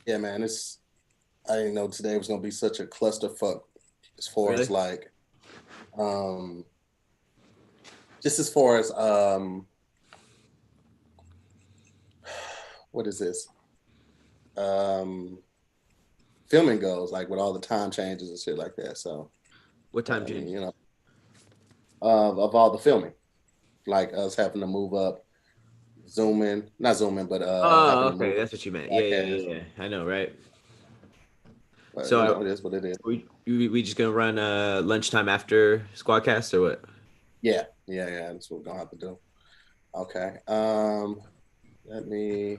Yeah, man. I didn't know today was gonna be such a clusterfuck as far as Really? like um just as far as what is this? Um Filming goes, like with all the time changes and shit like that. So What time I mean, change? of all the filming, like us having to move up, zoom in, not zoom in, but Oh, having to move okay, that's what you meant. Yeah, yeah, podcast. yeah, yeah. I know, right? But So, it is what it is. we just gonna run lunchtime after Squadcast or what? Yeah, yeah, yeah. That's what we're gonna have to do. Okay. Let me.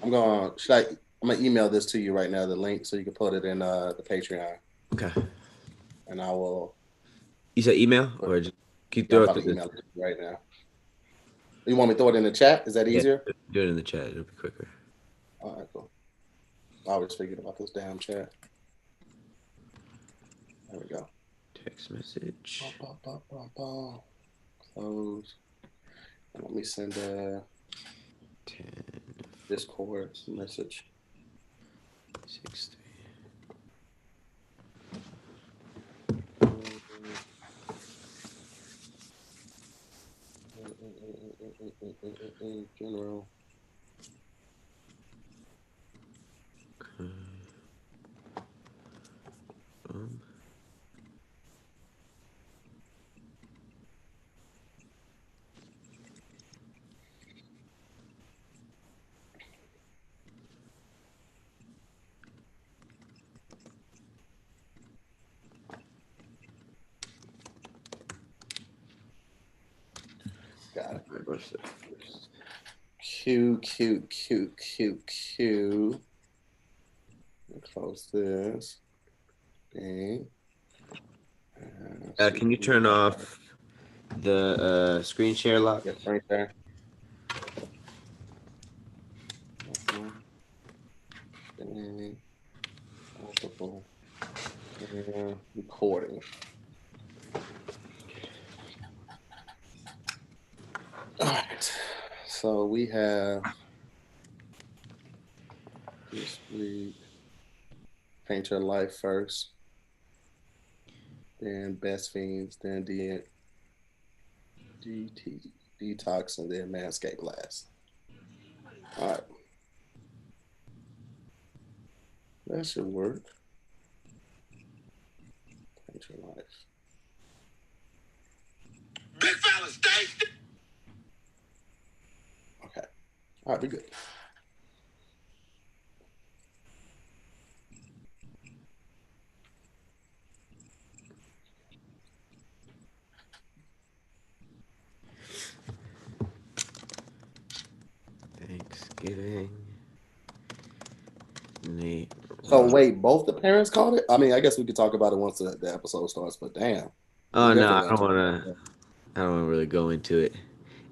I'm going. Should I? I'm gonna email this to you right now, the link, so you can put it in the Patreon, Okay. and I will. You said email Put, or just can you yeah, I'm throw it about through to this? email it to you right now. You want me to throw it in the chat? Is that Yeah, easier? do it in the chat. It'll be quicker. All right, cool. I always forget about this damn chat. There we go. Text message. Bum, bum, bum, bum, bum. Close. Let me send a 10, Discord message. 6, 3. General. Um, Got it. what's it? Q. Close this. Bing. Can you See, turn off the screen share lock? yes, right there. Bing. Multiple. And recording. All right. So we have this week. Paint Your Life first, then Best Fiends, then DT Detox, and then Manscaped last. All right, that should work. Paint Your Life. Big fella, stay. Okay. All right, we good. Thanksgiving. Nate. So wait, both the parents called it. I mean, I guess we could talk about it once the episode starts. But damn, we Oh no, definitely I got don't to talk want about to. that. I don't want to really go into it.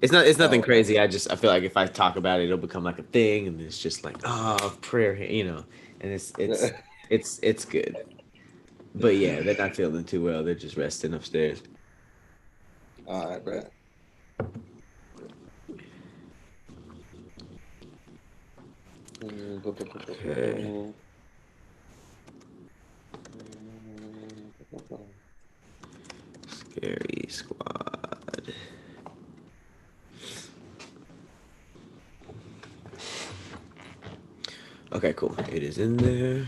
It's not. It's Oh, nothing okay. crazy. I feel like if I talk about it, it'll become like a thing, and it's just like prayer, And it's good. But yeah, they're not feeling too well. They're just resting upstairs. All right, Brad. Okay. Scary Squad. Okay, cool. It is in there.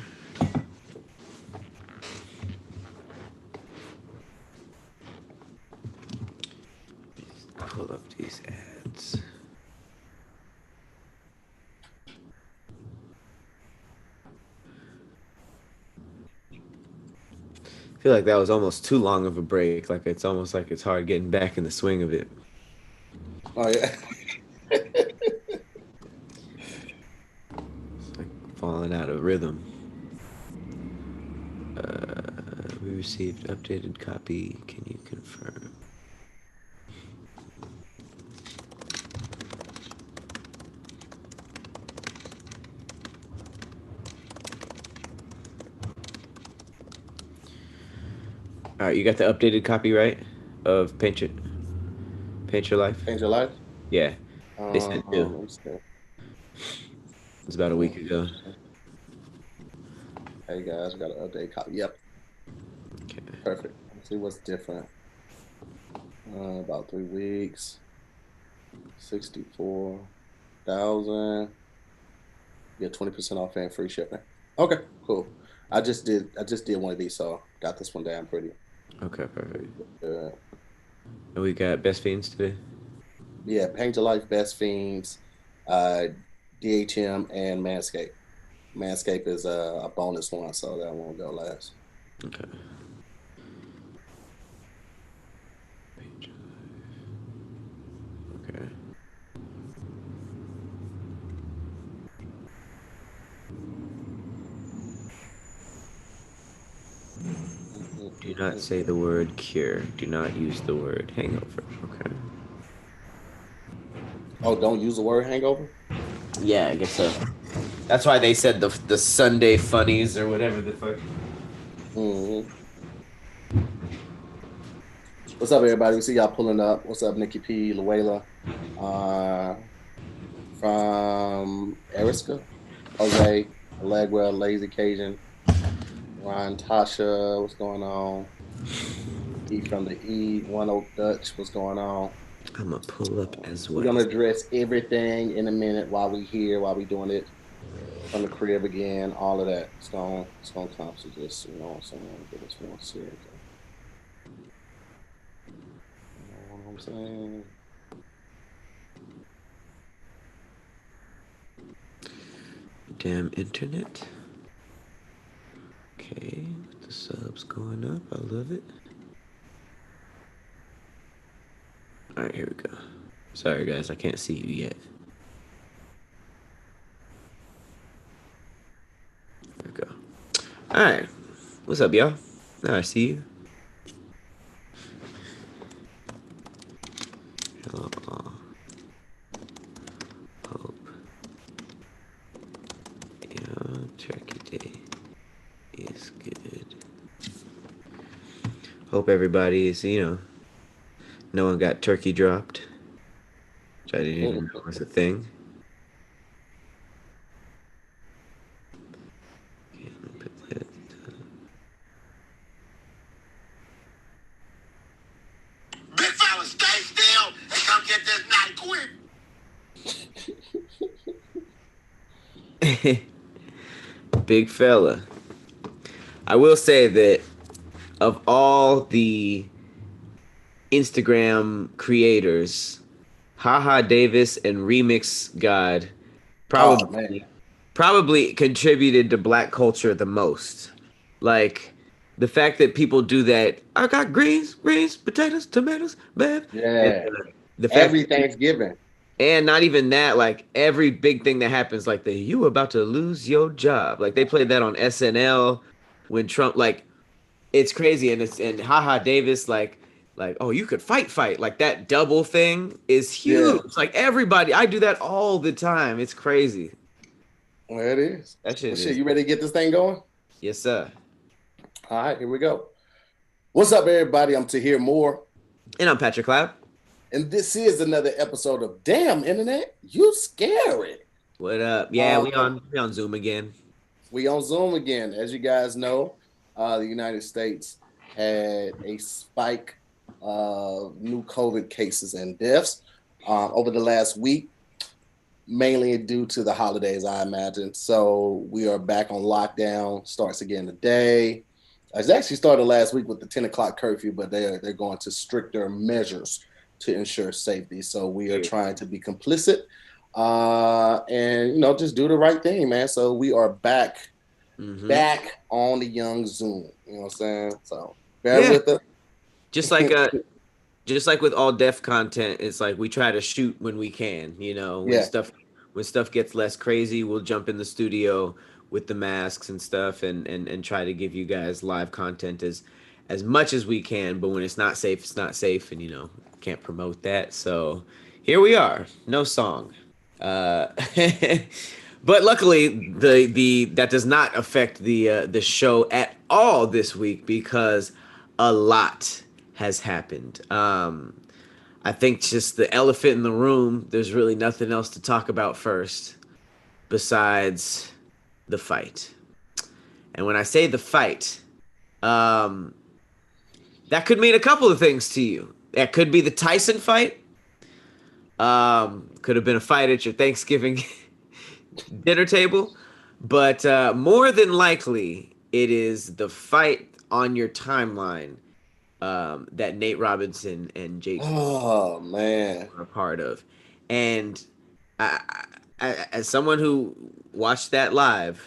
Pull up these ads. I feel like that was almost too long of a break. Like it's almost like it's hard getting back in the swing of it. Oh yeah. It's like falling out of rhythm. We received updated copy. Can you confirm? All right, you got the updated copy, right? Of Paint Your Life. Change your life. Yeah, they sent two. Let me see. was about a week ago. Hey guys, we got an update copy. Yep, Okay. perfect. Let's see what's different. About 3 weeks. 64,000. Get 20% off and free shipping. Okay, cool. I just did one of these, so got this one down pretty Okay, perfect. good. And we got Best Fiends today. Yeah, Paint Your Life, Best Fiends, uh, DHM, and Manscaped. Manscaped is a bonus one, so that won't go last. Okay. Okay. Do not say the word cure. Do not use the word hangover. Okay. Oh, don't use the word hangover? Yeah, I guess so. That's why they said the Sunday funnies or whatever the fuck. Mm-hmm. What's up, everybody? We see y'all pulling up. What's up, Nikki P, Luela, from Eriska, Jose, Allegra, Lazy Cajun, Ryan, Tasha, what's going on? E from the E, One Oak Dutch, what's going on? I'm gonna pull up as well. We're gonna address everything in a minute while we here, while we doing it from the crib again, all of that. It's gonna come. So just someone get us more serious. You know what I'm saying? Damn internet. Okay, the subs going up. I love it. All right, here we go. Sorry, guys, I can't see you yet. There we go. All right, what's up, y'all? Now I see you. Hope. Yeah, Turkey Day is good. Hope everybody is, no one got turkey dropped. Which I didn't even know was a thing. Okay, let me put that. Big fella, stay still and come get this night quick. Big fella. I will say that of all the Instagram creators, Haha Davis and Remix God probably contributed to black culture the most. Like the fact that people do that. I got greens, potatoes, tomatoes, babe. Yeah. And, the fact Every Thanksgiving. and not even that, like every big thing that happens, like you about to lose your job. Like they played that on SNL when Trump, like it's crazy, and Haha Davis, like oh you could fight, like that double thing is huge. Yeah. Like everybody, I do that all the time. It's crazy. Well, it is. That shit Well, is. shit, you ready to get this thing going? Yes, sir. All right, here we go. What's up, everybody? I'm Tahir Moore. And I'm Patrick Cloud. And this is another episode of Damn Internet, You Scary. What up? Yeah, we on Zoom again. We on Zoom again. As you guys know, the United States had a spike of new COVID cases and deaths over the last week, mainly due to the holidays, I imagine. So we are back on lockdown. Starts again today. It actually started last week with the 10 o'clock curfew, but they're going to stricter measures to ensure safety. So we are trying to be complicit and just do the right thing, man. So we are back on the young Zoom. You know what I'm saying? So bear with us. Just like with all deaf content, it's like we try to shoot when we can. When stuff gets less crazy, we'll jump in the studio with the masks and stuff and try to give you guys live content as much as we can. But when it's not safe, it's not safe, and can't promote that. So here we are, no song. But luckily, the that does not affect the show at all this week because a lot has happened. I think just the elephant in the room. There's really nothing else to talk about first. besides the fight. And when I say the fight, that could mean a couple of things to you. That could be the Tyson fight. Could have been a fight at your Thanksgiving dinner table. But more than likely, it is the fight on your timeline that Nate Robinson and Jake Oh man, are a part of. And I, as someone who watched that live,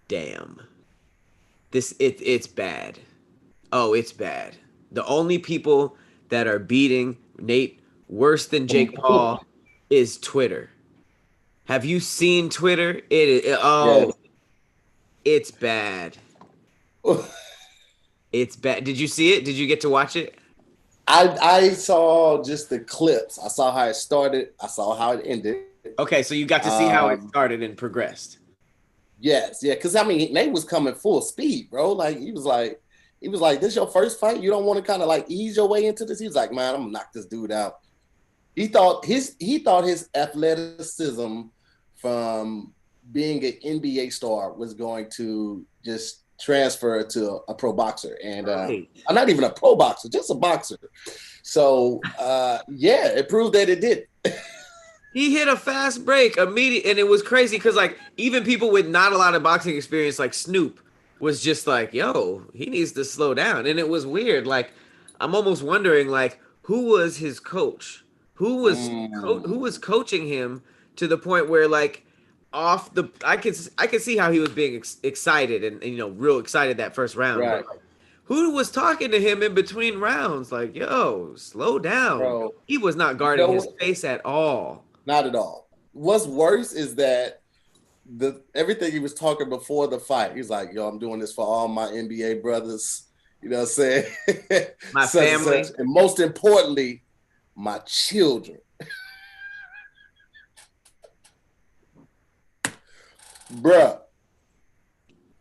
damn, it's bad. Oh, it's bad. The only people that are beating Nate worse than Jake Paul is Twitter. Have you seen Twitter? Yes. It's bad. It's bad. Did you see it? Did you get to watch it? I saw just the clips. I saw how it started. I saw how it ended. Okay, so you got to see how it started and progressed. Yes, yeah, because I mean, Nate was coming full speed, bro. Like he was like, "This your first fight? You don't want to kind of like ease your way into this?" He was like, "Man, I'm gonna knock this dude out." He thought his athleticism from being an NBA star was going to just transfer to a pro boxer, and I'm not even a pro boxer, just a boxer. So yeah, it proved that it did. He hit a fast break immediately, and it was crazy because like even people with not a lot of boxing experience, like Snoop, was just like, "Yo, he needs to slow down," and it was weird. Like I'm almost wondering, like who was his coach? Who was coaching him to the point where like I could see how he was being excited and you know real excited that first round. Right. But, like, who was talking to him in between rounds? Like, yo, slow down. Bro, He was not guarding his face at all. Not at all. What's worse is that everything he was talking before the fight, he's like, "Yo, I'm doing this for all my NBA brothers." You know what I'm saying? My family. And most importantly, my children. Bruh.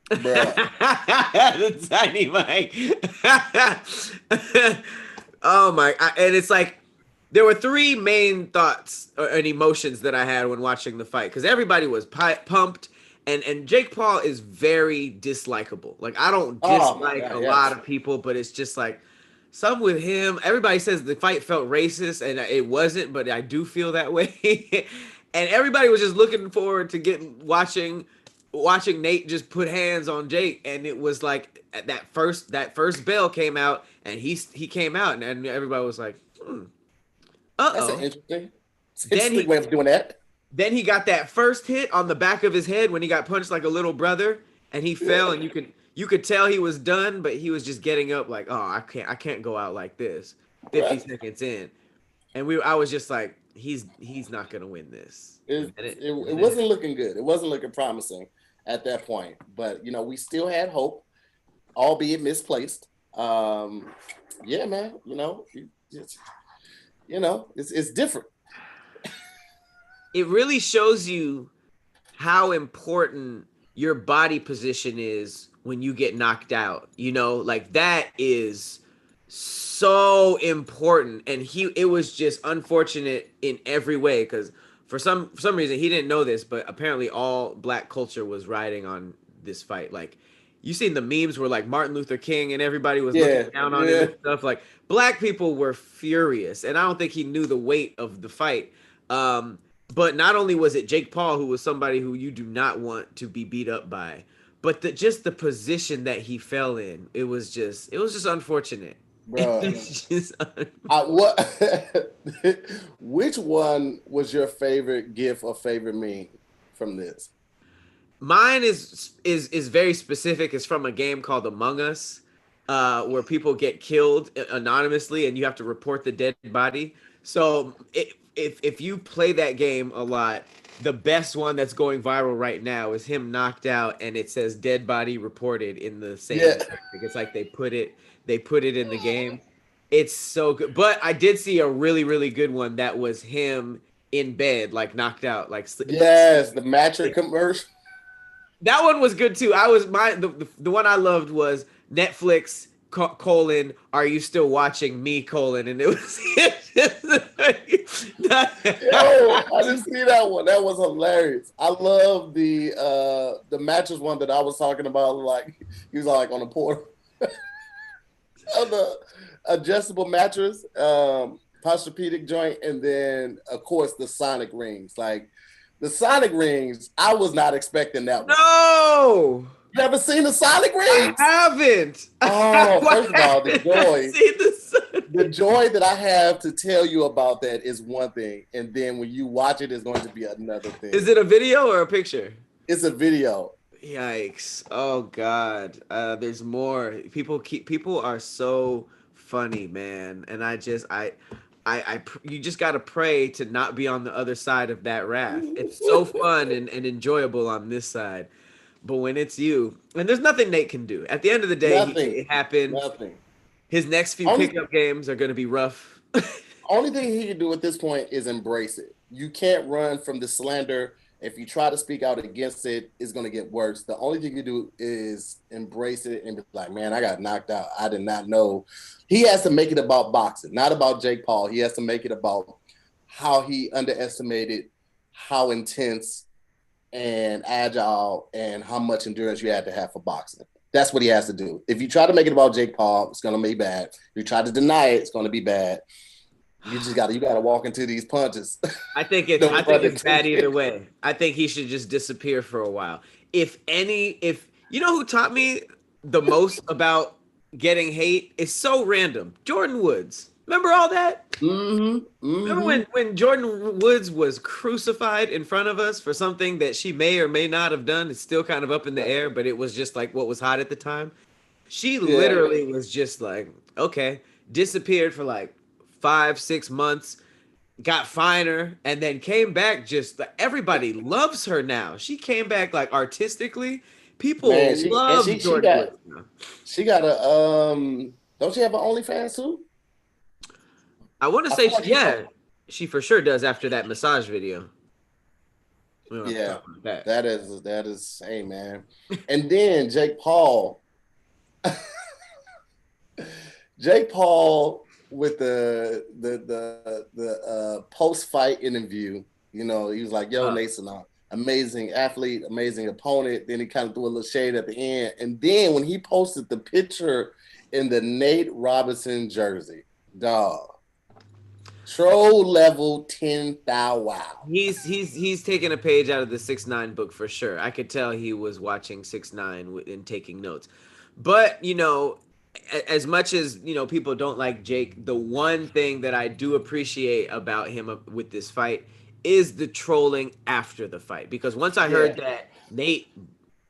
The tiny mic. Oh my! And it's like there were three main thoughts and emotions that I had when watching the fight because everybody was pumped, and Jake Paul is very dislikable. Like I don't dislike a lot of people, but it's just like some with him. Everybody says the fight felt racist, and it wasn't, but I do feel that way. And everybody was just looking forward to watching Nate just put hands on Jake, and it was like that first bell came out, and he came out, and everybody was like, That's an interesting way of doing that. Then he got that first hit on the back of his head when he got punched like a little brother, and he fell, and you could tell he was done, but he was just getting up like, oh, I can't go out like this. 50 seconds in, and I was just like, he's not gonna win this. It wasn't looking good. It wasn't looking promising at that point, but you know we still had hope, albeit misplaced. Yeah, man. It's different. It really shows you how important your body position is when you get knocked out. You know, like that is so important, and it was just unfortunate in every way because for some reason he didn't know this, but apparently all black culture was riding on this fight. Like you seen the memes where like Martin Luther King and everybody was looking down on him and stuff. Like black people were furious, and I don't think he knew the weight of the fight. But not only was it Jake Paul, who was somebody who you do not want to be beat up by, but just the position that he fell in, it was just unfortunate. Bro, which one was your favorite GIF or favorite meme from this? Mine is very specific. It's from a game called Among Us, where people get killed anonymously and you have to report the dead body. So if you play that game a lot, the best one that's going viral right now is him knocked out and it says dead body reported in the same. It's like they put it in the game. It's so good. But I did see a really, really good one that was him in bed, like knocked out, like the mattress commercial. That one was good too. The one I loved was Netflix : are you still watching me ? And it was I didn't see that one. That was hilarious. I love the mattress one that I was talking about. Like he was like on the portal of the adjustable mattress, posturepedic joint, and then of course the Sonic rings. Like the Sonic rings, I was not expecting that one. No. You ever seen the Sonic rings? I haven't. Oh, first of all, the joy that I have to tell you about that is one thing, and then when you watch it, it's going to be another thing. Is it a video or a picture? It's a video. Yikes! Oh God, there's more. People are so funny, man, and you just gotta pray to not be on the other side of that wrath. It's so fun and enjoyable on this side. But when it's you, and there's nothing Nate can do. At the end of the day, it happened. Nothing. His next few pickup games are going to be rough. Only thing he can do at this point is embrace it. You can't run from the slander. If you try to speak out against it, it's going to get worse. The only thing you do is embrace it and be like, man, I got knocked out. I did not know. He has to make it about boxing, not about Jake Paul. He has to make it about how he underestimated how intense and agile and how much endurance you had to have for boxing. That's what he has to do. If you try to make it about Jake Paul, it's going to be bad. If you try to deny it, it's going to be bad. You gotta walk into these punches. I think it's bad either way. I think he should just disappear for a while. If you know who taught me the most about getting hate, is so random. Jordan Woods. Remember all that? Remember when Jordan Woods was crucified in front of us for something that she may or may not have done? It's still kind of up in the air, but it was just like what was hot at the time. She literally was just like, okay, disappeared for like 5-6 months, got finer, and then came back. Just like, everybody loves her now. She came back like artistically. People love Jordan Woods now. She got a don't she have an OnlyFans too? I want to say, she for sure does after that massage video. Yeah, that is, hey man. And then Jake Paul with the post-fight interview, you know, he was like, yo, Nathan, amazing athlete, amazing opponent. Then he kind of threw a little shade at the end. And then when he posted the picture in the Nate Robinson jersey, dog, troll level 10,000 wow. He's taking a page out of the 6ix9ine book for sure. I could tell he was watching 6ix9ine and taking notes. But, you know, as much as, you know, people don't like Jake, the one thing that I do appreciate about him with this fight is the trolling after the fight. Because once I heard that Nate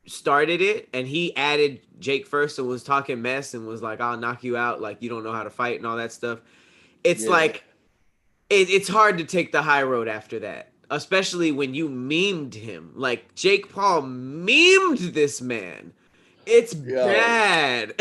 started it and he added Jake first and was talking mess and was like, I'll knock you out, like you don't know how to fight and all that stuff. It's like, it's hard to take the high road after that, especially when you memed him. Like Jake Paul memed this man. It's bad.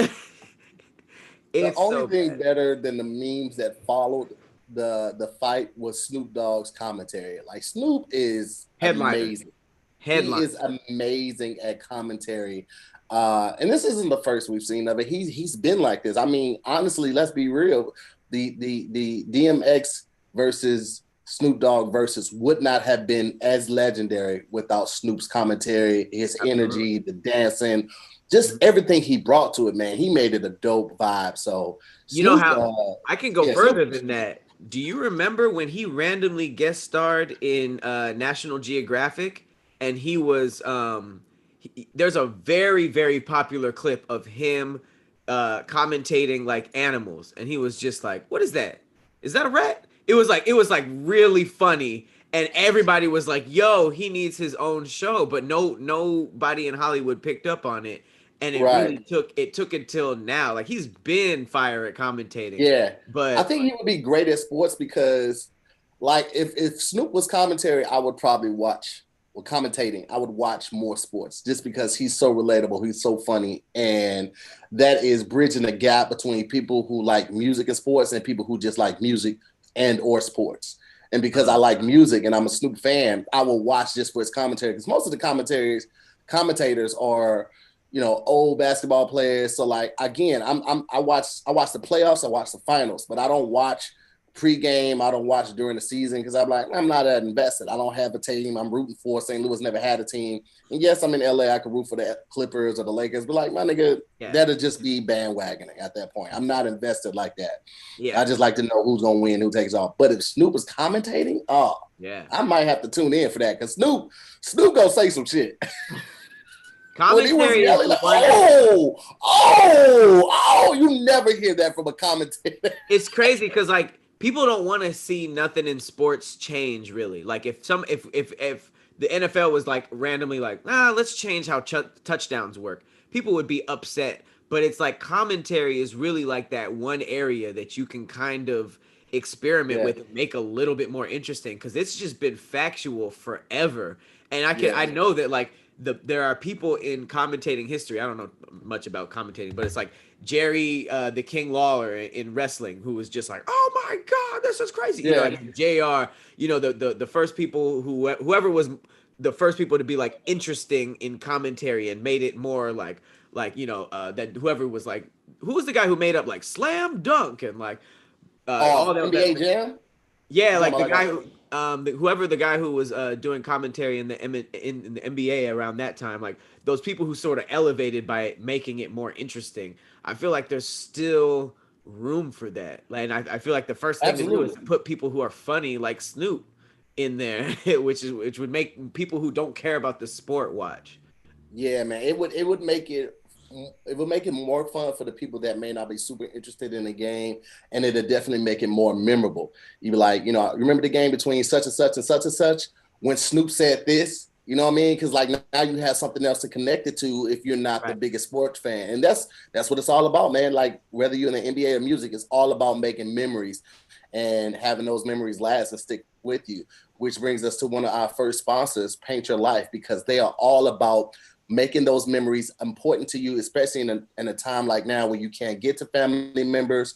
The only thing better than the memes that followed the fight was Snoop Dogg's commentary. Like Snoop is amazing. He is amazing at commentary. And this isn't the first we've seen of it. He's been like this. I mean, honestly, let's be real. The DMX versus Snoop Dogg versus would not have been as legendary without Snoop's commentary, his energy, the dancing, just everything he brought to it, man. He made it a dope vibe. So you know how I can go further than that. Do you remember when he randomly guest starred in National Geographic and he was there's a very, very popular clip of him commentating like animals, and he was just like, what is that? Is that a rat? It was like really funny, and everybody was like, yo, he needs his own show, but nobody in Hollywood picked up on it. And it really took until now. Like he's been fire at commentating. Yeah. But I think he would be great at sports because like if Snoop was commentary, I would probably watch commentating. I would watch more sports just because he's so relatable. He's so funny. And that is bridging the gap between people who like music and sports and people who just like music and or sports. And because I like music and I'm a Snoop fan, I will watch just for his commentary because most of the commentators are, you know, old basketball players. So like, again, I watch the playoffs, I watch the finals, but I don't watch Pre-game, I don't watch during the season because I'm like, I'm not that invested. I don't have a team I'm rooting for. St. Louis never had a team. And yes, I'm in LA. I could root for the Clippers or the Lakers, but like, my nigga, that'll just be bandwagoning at that point. I'm not invested like that. Yeah. I just like to know who's going to win, who takes off. But if Snoop is commentating, I might have to tune in for that because Snoop going to say some shit. Commentary like, you never hear that from a commentator. It's crazy because like people don't want to see nothing in sports change really. Like if the NFL was like randomly like, let's change how touchdowns work, people would be upset. But it's like commentary is really like that one area that you can kind of experiment with and make a little bit more interesting because it's just been factual forever. And I know that like there are people in commentating history. I don't know much about commentating, but it's like Jerry the King Lawler in wrestling, who was just like, oh my God, this is crazy. You know, and JR, you know, the first people whoever was the first people to be like interesting in commentary and made it more like you know, that whoever was like, who was the guy who made up like slam dunk and like all that NBA Jam? Yeah, like the guy who whoever the guy who was doing commentary in the NBA around that time, like those people who sort of elevated by making it more interesting. I feel like there's still room for that. Like, and I feel like the first thing to do is put people who are funny like Snoop in there, which would make people who don't care about the sport watch. Yeah, man, it would make it more fun for the people that may not be super interested in the game, and it'll definitely make it more memorable. You'd be like, you know, remember the game between such and such and such and such when Snoop said this, you know what I mean? Because like now you have something else to connect it to if you're not the biggest sports fan, and that's what it's all about, man. Like whether you're in the NBA or music, it's all about making memories and having those memories last and stick with you. Which brings us to one of our first sponsors, Paint Your Life, because they are all about making those memories important to you, especially in a time like now where you can't get to family members.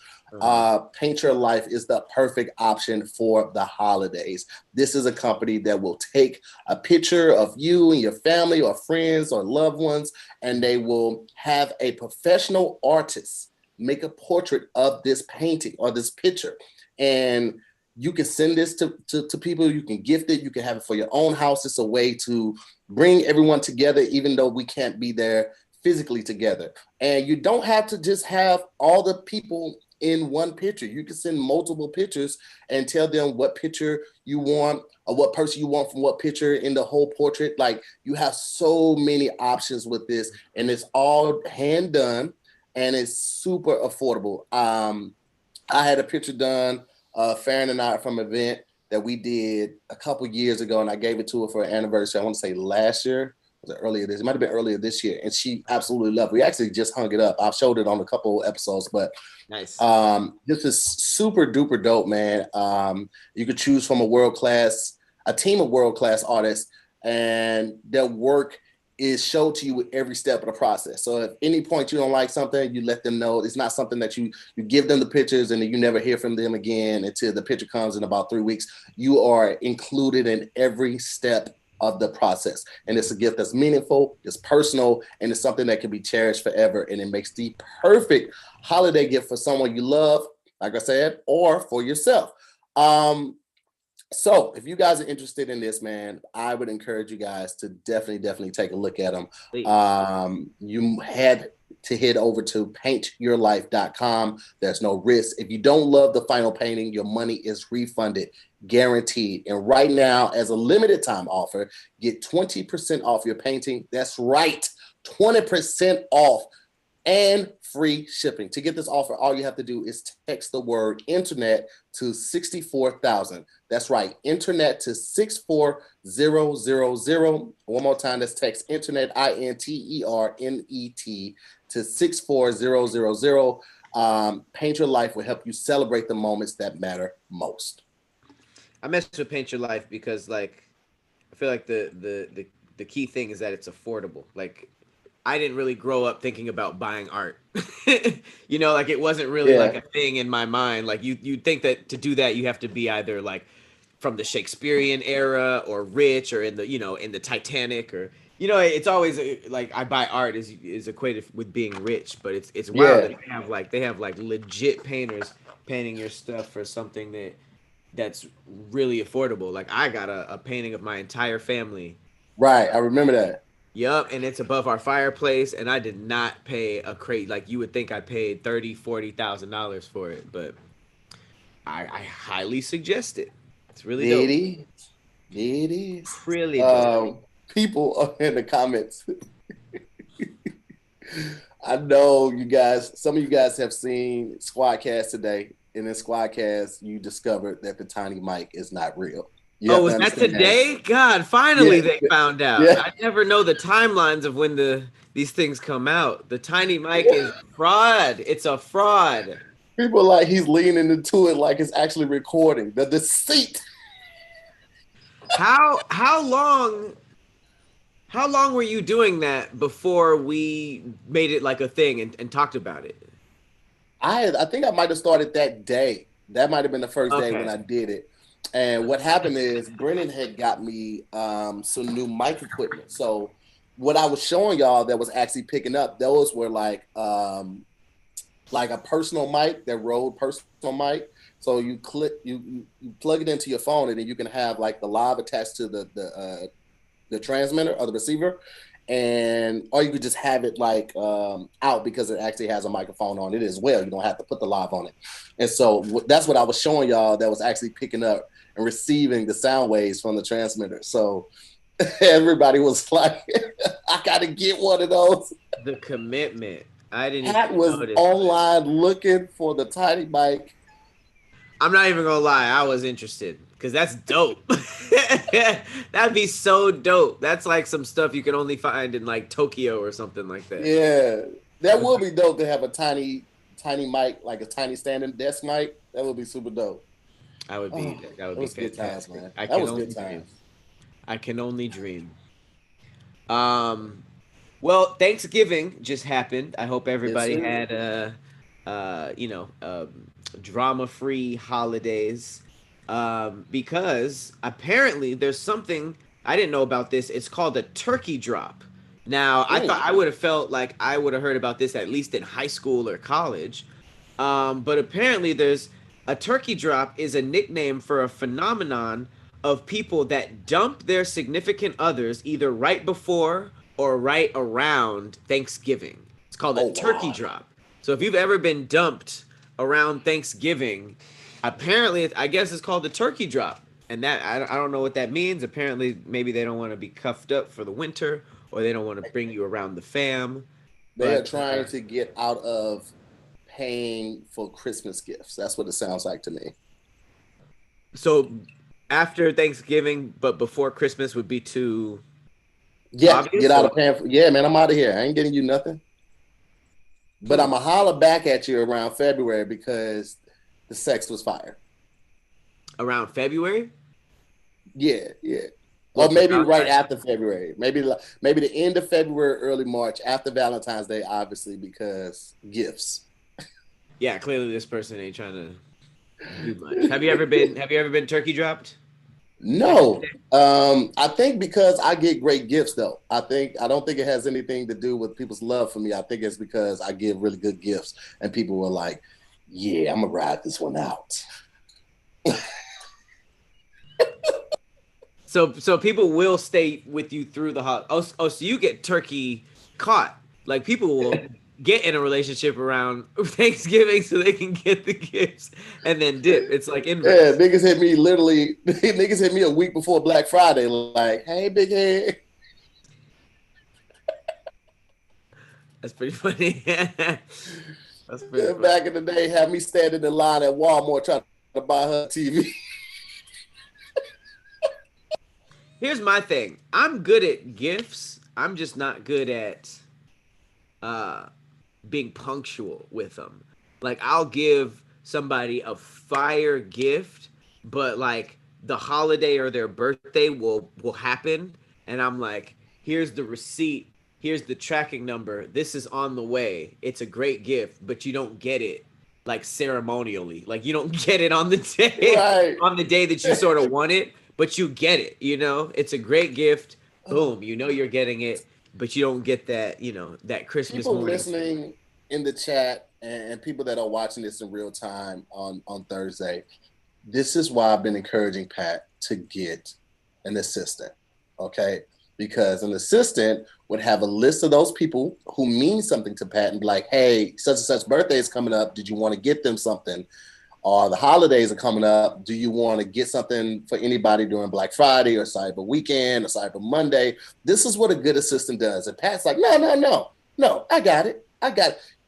Paint Your Life is the perfect option for the holidays. This is a company that will take a picture of you and your family or friends or loved ones, and they will have a professional artist make a portrait of this painting or this picture. And you can send this to people. You can gift it. You can have it for your own house. It's a way to bring everyone together, even though we can't be there physically together. And you don't have to just have all the people in one picture. You can send multiple pictures and tell them what picture you want or what person you want from what picture in the whole portrait. Like you have so many options with this, and it's all hand done, and it's super affordable. I had a picture done. Farron and I from an event that we did a couple years ago, and I gave it to her for an anniversary. I want to say last year. Was it earlier this? It might have been earlier this year, and she absolutely loved it. We actually just hung it up. I've showed it on a couple episodes, but nice. This is super duper dope, man. You could choose from a team of world-class artists, and their work is showed to you with every step of the process. So at any point you don't like something, you let them know. It's not something that you give them the pictures and then you never hear from them again until the picture comes in about 3 weeks. You are included in every step of the process. And it's a gift that's meaningful, it's personal, and it's something that can be cherished forever. And it makes the perfect holiday gift for someone you love, like I said, or for yourself. So if you guys are interested in this, man, I would encourage you guys to definitely take a look at them. You had to head over to paintyourlife.com. There's no risk. If you don't love the final painting, your money is refunded, guaranteed. And right now, as a limited time offer, get 20% off your painting. That's right, 20% off and free shipping. To get this offer, all you have to do is text the word internet to 64,000. That's right, internet to 64000. One more time, that's text internet, INTERNET to 64000. Paint Your Life will help you celebrate the moments that matter most. I mess with Paint Your Life because like I feel like the key thing is that it's affordable. Like I didn't really grow up thinking about buying art. You know, like it wasn't really like a thing in my mind. Like you'd think that to do that, you have to be either like from the Shakespearean era or rich or in the, you know, in the Titanic or, you know, it's always like I buy art is equated with being rich, but it's wild that they have like legit painters painting your stuff for something that's really affordable. Like I got a painting of my entire family. Right, I remember that. Yup, and it's above our fireplace, and I did not pay a crate. Like you would think I paid $30,000-$40,000 for it, but I highly suggest it. It's really dope. It is. Really dope. People are in the comments. I know you guys, some of you guys have seen Squadcast today. And in Squadcast, you discovered that the tiny mic is not real. Was that today? God, finally they found out. Yeah. I never know the timelines of when these things come out. The tiny mic is fraud. It's a fraud. People are like, he's leaning into it like it's actually recording. The deceit. How long were you doing that before we made it like a thing and talked about it? I think I might have started that day. That might have been the first day when I did it. And what happened is Brennan had got me some new mic equipment. So what I was showing y'all that was actually picking up, those were like a personal mic, that Rode personal mic. So you plug it into your phone, and then you can have like the lav attached to the transmitter or the receiver. Or you could just have it like out because it actually has a microphone on it as well. You don't have to put the lav on it. And so that's what I was showing y'all that was actually picking up and receiving the sound waves from the transmitter. So everybody was like, I got to get one of those. The commitment. I didn't Pat was online looking for the tiny mic. I'm not even going to lie. I was interested. Because that's dope. That'd be so dope. That's like some stuff you can only find in like Tokyo or something like that. Yeah. That would be dope to have a tiny mic, like a tiny standing desk mic. That would be super dope. That would be fantastic. Good times, man. That was good times. I can only dream. Well, Thanksgiving just happened. I hope everybody had drama-free holidays. Because apparently there's something I didn't know about this. It's called a turkey drop. Now, I thought I would have felt like I would have heard about this at least in high school or college. But apparently there's a turkey drop is a nickname for a phenomenon of people that dump their significant others either right before or right around Thanksgiving. It's called a turkey drop. So if you've ever been dumped around Thanksgiving, apparently, I guess it's called the turkey drop. And that I don't know what that means. Apparently, maybe they don't want to be cuffed up for the winter, or they don't want to bring you around the fam. They are trying to get out of paying for Christmas gifts. That's what it sounds like to me. So after Thanksgiving, but before Christmas would be too obvious, get out of paying for, man, I'm out of here. I ain't getting you nothing. But I'm going to holler back at you around February because the sex was fire. Around February? Yeah. Or maybe right after February. Maybe the end of February, early March, after Valentine's Day, obviously, because gifts. Yeah, clearly this person ain't trying to do much. Have you ever been turkey dropped? No. I think because I get great gifts though. I don't think it has anything to do with people's love for me. I think it's because I give really good gifts and people were like, yeah, I'm gonna ride this one out. So people will stay with you through the holiday. So you get turkey caught. Like people will get in a relationship around Thanksgiving so they can get the gifts and then dip. It's like inverse. Yeah, niggas hit me a week before Black Friday. Like, hey, big head. That's pretty funny. That's pretty funny. Back in the day, had me standing in line at Walmart trying to buy her TV. Here's my thing. I'm good at gifts. I'm just not good at being punctual with them. Like I'll give somebody a fire gift, but like the holiday or their birthday will happen and I'm like, here's the receipt, here's the tracking number, this is on the way. It's a great gift, but you don't get it like ceremonially. Like you don't get it on the day right. on the day that you sort of want it, but you get it, you know? It's a great gift. Boom, you know you're getting it. But you don't get that, that Christmas People morning. Listening in the chat and people that are watching this in real time on Thursday, this is why I've been encouraging Pat to get an assistant, okay? Because an assistant would have a list of those people who mean something to Pat and be like, hey, such and such birthday is coming up. Did you want to get them something? Or the holidays are coming up. Do you want to get something for anybody during Black Friday or Cyber Weekend or Cyber Monday? This is what a good assistant does. And Pat's like, no, I got it.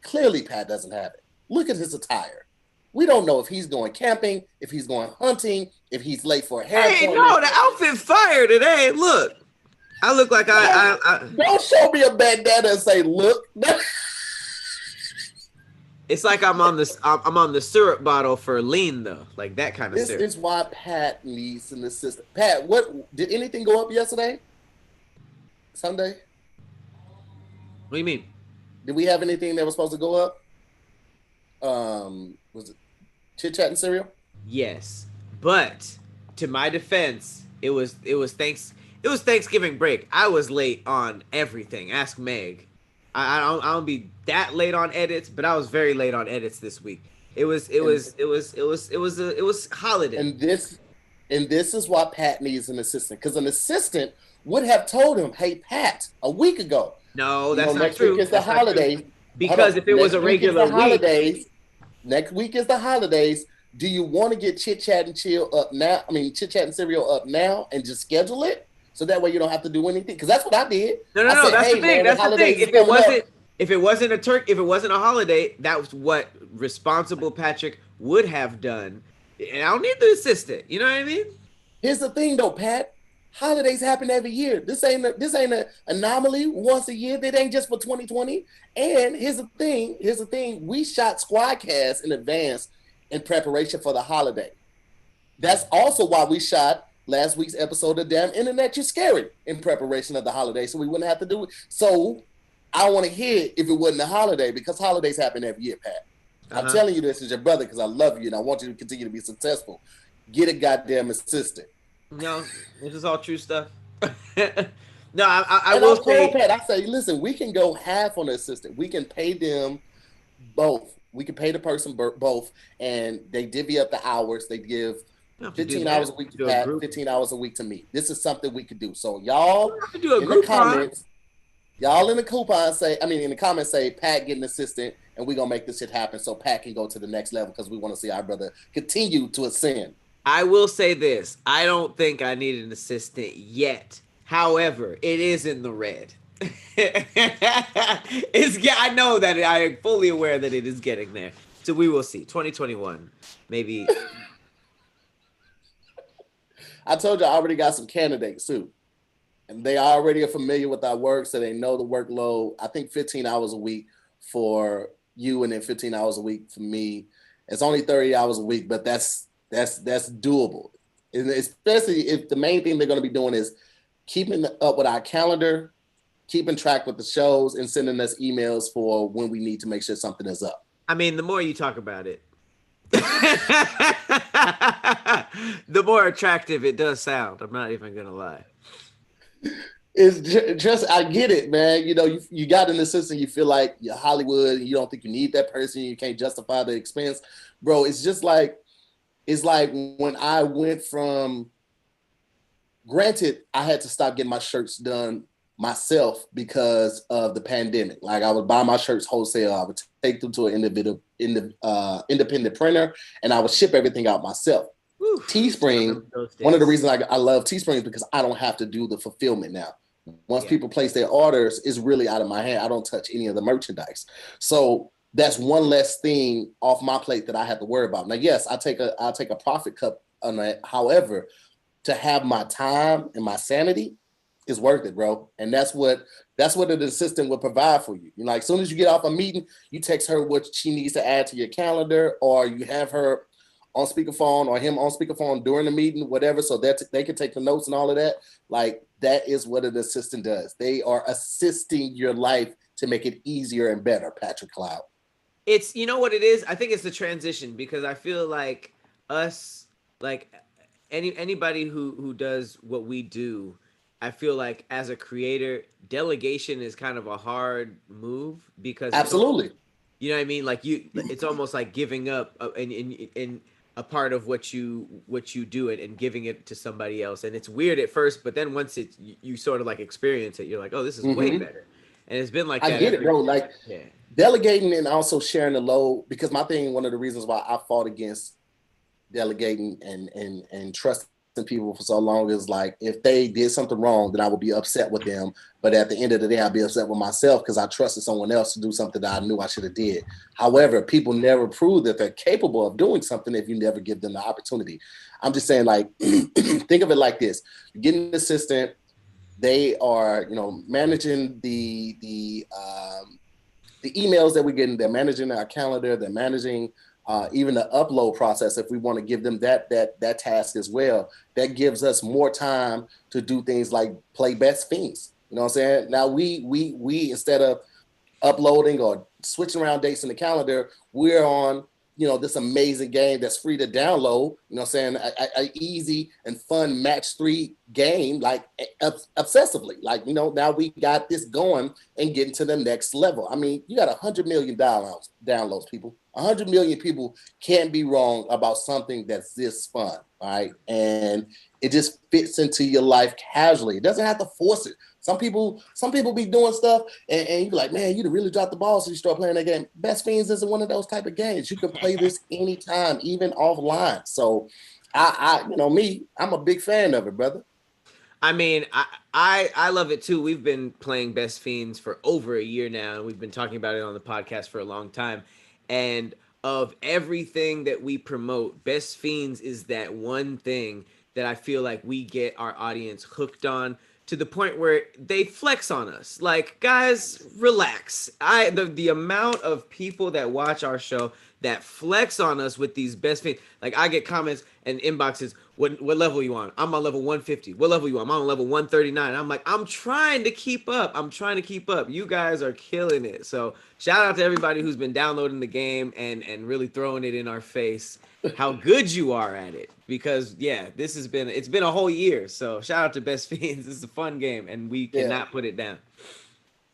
Clearly, Pat doesn't have it. Look at his attire. We don't know if he's going camping, if he's going hunting, if he's late for a hair appointment. No, the outfit fire today. Look, I look like I don't show me a bandana and say, look. It's like I'm on the syrup bottle for lean though, like that kind of syrup. This is why Pat needs an assistant. Pat, what did anything go up yesterday? Sunday? What do you mean? Did we have anything that was supposed to go up? Was it Chit Chat and Cereal? Yes, but to my defense, it was Thanksgiving break. I was late on everything. Ask Meg. I don't be that late on edits, but I was very late on edits this week. It was holiday. And this is why Pat needs an assistant, because an assistant would have told him, "Hey, Pat, a week ago." No, that's not next true. Week is the holidays. Because if it was a regular week, next week is the holidays. Do you want to get Chit Chat and Chill up now? I mean, Chit Chat and Cereal up now, and just schedule it so that way you don't have to do anything. Because that's what I did. No. That's the thing. That's the thing. If it wasn't a holiday, that was what responsible Patrick would have done. And I don't need the assistant. You know what I mean? Here's the thing, though, Pat. Holidays happen every year. This ain't an anomaly once a year. That ain't just for 2020. And here's the thing. We shot Squadcast in advance in preparation for the holiday. That's also why we shot last week's episode of Damn Internet You're Scary in preparation of the holiday, so we wouldn't have to do it. So I want to hear if it wasn't a holiday, because holidays happen every year, Pat. I'm telling you this as your brother because I love you and I want you to continue to be successful. Get a goddamn assistant. No, this is all true stuff. No, I will say, Pat, I say, listen, we can go half on the assistant. We can pay them both. We can pay the person both, and they divvy up the hours. They give 15 hours a week to Pat, 15 hours a week to me. This is something we could do. So y'all in the comments, in the comments say Pat get an assistant, and we're gonna make this shit happen so Pat can go to the next level because we want to see our brother continue to ascend. I will say this. I don't think I need an assistant yet. However, it is in the red. I know that I am fully aware that it is getting there. So we will see. 2021, maybe. I told you I already got some candidates too. And they already are familiar with our work, so they know the workload. I think 15 hours a week for you and then 15 hours a week for me. It's only 30 hours a week, but that's doable. And especially if the main thing they're going to be doing is keeping up with our calendar, keeping track with the shows, and sending us emails for when we need to make sure something is up. I mean, the more you talk about it, the more attractive it does sound. I'm not even going to lie. It's just, I get it, man. You know, you got an assistant, you feel like you're Hollywood, and you don't think you need that person, you can't justify the expense. Bro, it's like when I went from, granted, I had to stop getting my shirts done myself because of the pandemic. Like, I would buy my shirts wholesale, I would take them to an independent printer, and I would ship everything out myself. Whew. Teespring, one of the reasons I love Teespring is because I don't have to do the fulfillment now. Once people place their orders, it's really out of my hand. I don't touch any of the merchandise. So that's one less thing off my plate that I have to worry about. Now, yes, I'll take a profit cut on that. However, to have my time and my sanity is worth it, bro. And that's what an assistant will provide for you. You know, like, as soon as you get off a meeting, you text her what she needs to add to your calendar, or you have her on speakerphone or him on speakerphone during the meeting, whatever, so that they can take the notes and all of that. Like, that is what an assistant does. They are assisting your life to make it easier and better, Patrick Cloud. It's, you know what it is? I think it's the transition, because I feel like us, like anybody who does what we do, I feel like as a creator, delegation is kind of a hard move, because absolutely. You know what I mean? Like it's almost like giving up in a part of what you do it and giving it to somebody else. And it's weird at first, but then once you sort of like experience it, you're like, oh, this is way better. And it's been like I that. get it, bro. Like delegating and also sharing the load, because my thing, one of the reasons why I fought against delegating and trusting people for so long is like, if they did something wrong, then I would be upset with them. But at the end of the day, I'd be upset with myself because I trusted someone else to do something that I knew I should have did. However, people never prove that they're capable of doing something if you never give them the opportunity. I'm just saying, like, think of it like this. You get an assistant, they are, managing the emails that we're getting, they're managing our calendar, they're managing even the upload process. If we want to give them that task as well, that gives us more time to do things like play Best Fiends. You know what I'm saying? Now we instead of uploading or switching around dates in the calendar, we're on this amazing game that's free to download. You know what I'm saying? A easy and fun match 3 game, like obsessively. Like, now we got this going and getting to the next level. I mean, you got 100 million downloads, people. 100 million people can't be wrong about something that's this fun, all right? And it just fits into your life casually. It doesn't have to force it. Some people be doing stuff and you're like, man, you really dropped the ball, so you start playing that game. Best Fiends isn't one of those type of games. You can play this anytime, even offline. So I'm a big fan of it, brother. I mean, I love it too. We've been playing Best Fiends for over a year now, and we've been talking about it on the podcast for a long time. And of everything that we promote, Best Fiends is that one thing that I feel like we get our audience hooked on, to the point where they flex on us. Like, guys, relax. The amount of people that watch our show that flex on us with these Best Fiends. Like, I get comments and inboxes, what level are you on? I'm on level 150. What level are you on? I'm on level 139. I'm like, I'm trying to keep up. You guys are killing it. So shout out to everybody who's been downloading the game and really throwing it in our face how good you are at it. Because it's been a whole year. So shout out to Best Fiends. This is a fun game and we cannot put it down.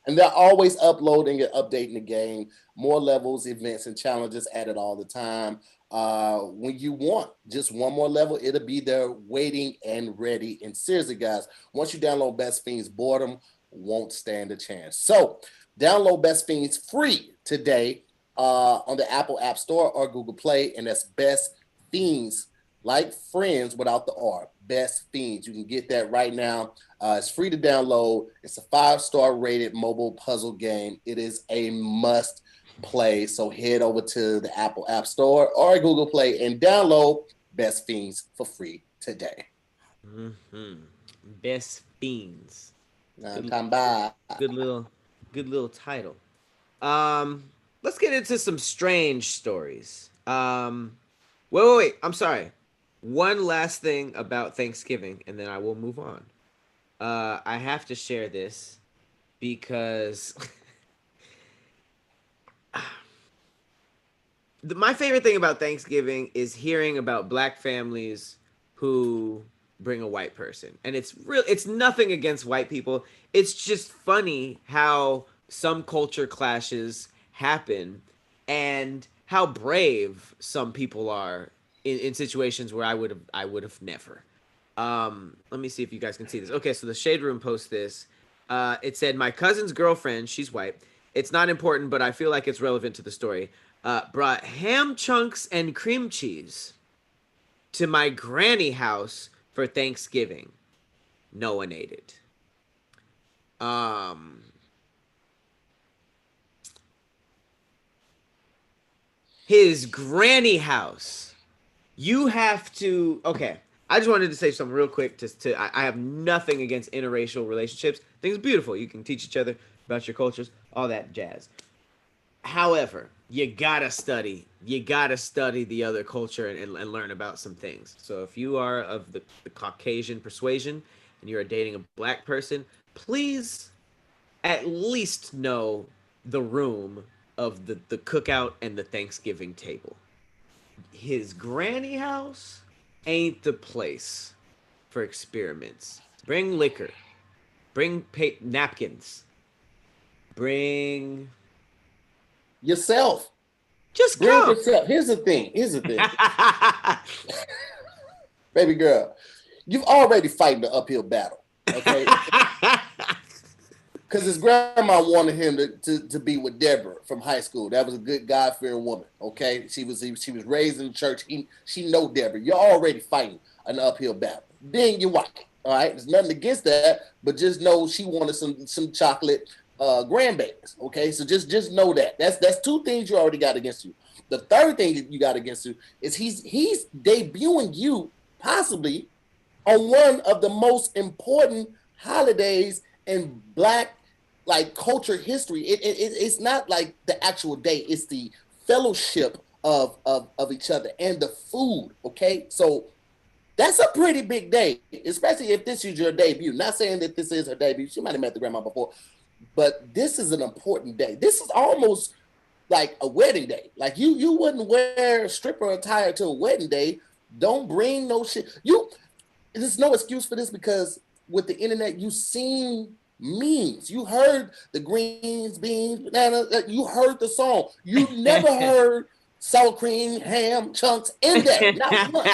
And they're always uploading and updating the game. More levels, events, and challenges added all the time. When you want just one more level, it'll be there waiting and ready. And seriously, guys, once you download Best Fiends, boredom won't stand a chance. So download Best Fiends free today on the Apple App Store or Google Play, and that's Best Fiends, like friends without the R. Best Fiends. You can get that right now. It's free to download. It's a 5-star rated mobile puzzle game. It is a must play. So head over to the Apple App Store or Google Play and download Best Fiends for free today. Best Fiends. Good little title. Let's get into some strange stories. Wait. I'm sorry. One last thing about Thanksgiving, and then I will move on. I have to share this because my favorite thing about Thanksgiving is hearing about Black families who bring a white person. And it's nothing against white people. It's just funny how some culture clashes happen and how brave some people are in situations where I would have never. Let me see if you guys can see this. Okay, so the Shade Room posts this. It said, my cousin's girlfriend, she's white. It's not important, but I feel like it's relevant to the story. Brought ham chunks and cream cheese to my granny house for Thanksgiving. No one ate it. His granny house. You have to. Okay, I just wanted to say something real quick. I have nothing against interracial relationships. I think it's beautiful. You can teach each other about your cultures, all that jazz. However, you gotta study the other culture and learn about some things. So if you are of the Caucasian persuasion and you're dating a Black person, please at least know the room of the cookout and the Thanksgiving table. His granny house ain't the place for experiments. Bring liquor. Bring napkins. Bring yourself. Just Bring come. yourself. Here's the thing. Baby girl, you've already fighting the uphill battle, okay? Because his grandma wanted him to be with Deborah from high school. That was a good God-fearing woman, okay? She was raised in the church. She know Deborah. You're already fighting an uphill battle. Then your wife, all right? There's nothing against that, but just know she wanted some chocolate grandbabies, okay? So just know that. That's two things you already got against you. The third thing you got against you is he's debuting you possibly on one of the most important holidays in Black culture history. It's not like the actual day, it's the fellowship of each other and the food. Okay, so that's a pretty big day, especially if this is your debut. Not saying that this is her debut, she might have met the grandma before, but this is an important day. This is almost like a wedding day. Like you wouldn't wear stripper attire to a wedding day. Don't bring no shit. There's no excuse for this, because with the internet, you've seen memes. You heard the greens, beans, banana. You heard the song. You never heard sour cream, ham, chunks in that. Not once.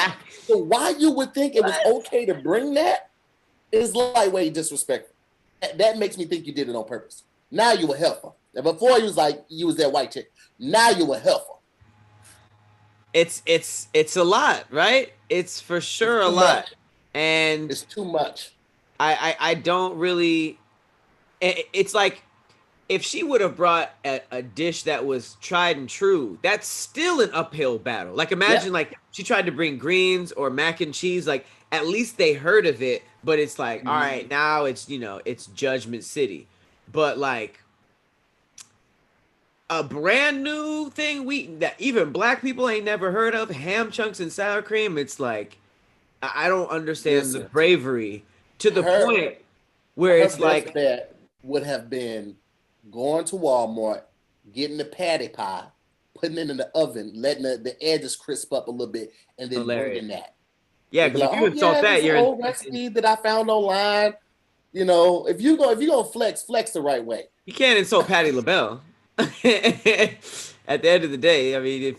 So why you would think it was okay to bring that is lightweight disrespectful. That makes me think you did it on purpose. Now you a heifer. And before you was like, you was that white chick. Now you a heifer. It's a lot, right? It's for sure a lot. Much. And it's too much. I don't really. It's like if she would have brought a dish that was tried and true, that's still an uphill battle. Like imagine like she tried to bring greens or mac and cheese. Like at least they heard of it, but it's like all right, now it's it's Judgment City, but like a brand new thing that even Black people ain't never heard of, ham chunks and sour cream. It's like I don't understand the bravery to the point where it's like that would have been going to Walmart, getting the patty pie, putting it in the oven, letting the edges crisp up a little bit, and then bringing that. Yeah, because if you insult that, you're old recipe that I found online. If you go flex the right way. You can't insult Patti LaBelle. At the end of the day, I mean,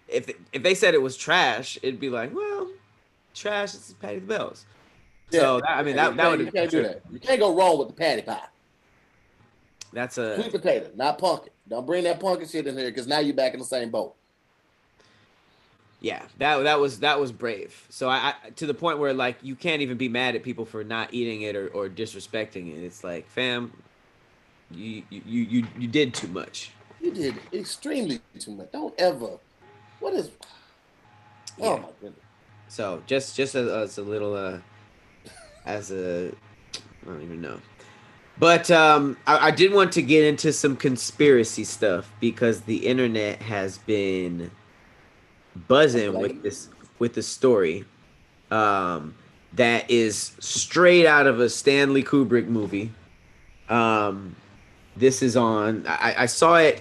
if they said it was trash, it'd be like, well, trash is Patti LaBelle's. Yeah. So that would you can't do that. You can't go wrong with the patty pie. That's a sweet potato, not pumpkin. Don't bring that pumpkin shit in here, because now you're back in the same boat. Yeah, that was brave. So I to the point where like you can't even be mad at people for not eating it or disrespecting it. It's like, fam, you did too much. You did extremely too much. Don't ever. What is? Oh my goodness. So just as a little I don't even know. But I did want to get into some conspiracy stuff because the internet has been buzzing with this story that is straight out of a Stanley Kubrick movie. This is on. I saw it.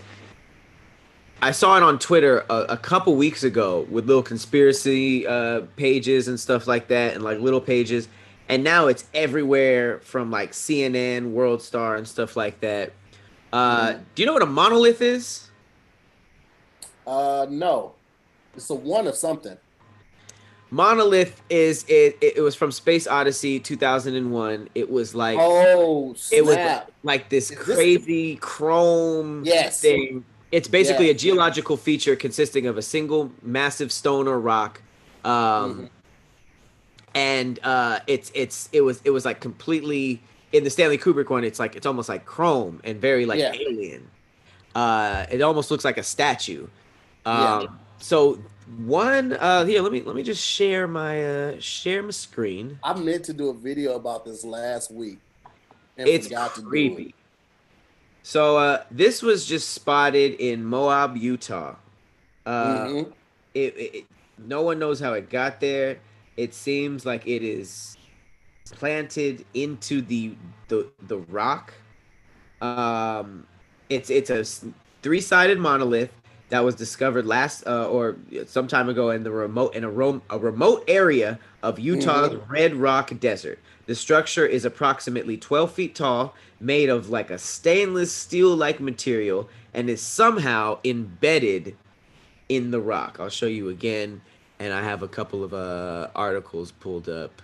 I saw it on Twitter a couple weeks ago with little conspiracy pages and stuff like that, and like little pages. And now it's everywhere from like CNN, World Star, and stuff like that. Do you know what a monolith is? No. It's a one of something. Monolith is it was from Space Odyssey 2001. It was like snap. It was like this crazy chrome thing. It's basically a geological feature consisting of a single massive stone or rock. And it was like completely in the Stanley Kubrick one. It's almost like chrome and very like alien. It almost looks like a statue. So one here, let me just share my screen. I meant to do a video about this last week. It's creepy. So this was just spotted in Moab, Utah. No one knows how it got there. It seems like it is planted into the rock. It's a 3-sided monolith. that was discovered last or some time ago in a remote area of Utah's Red Rock Desert. The structure is approximately 12 feet tall, made of like a stainless steel-like material, and is somehow embedded in the rock. I'll show you again, and I have a couple of articles pulled up.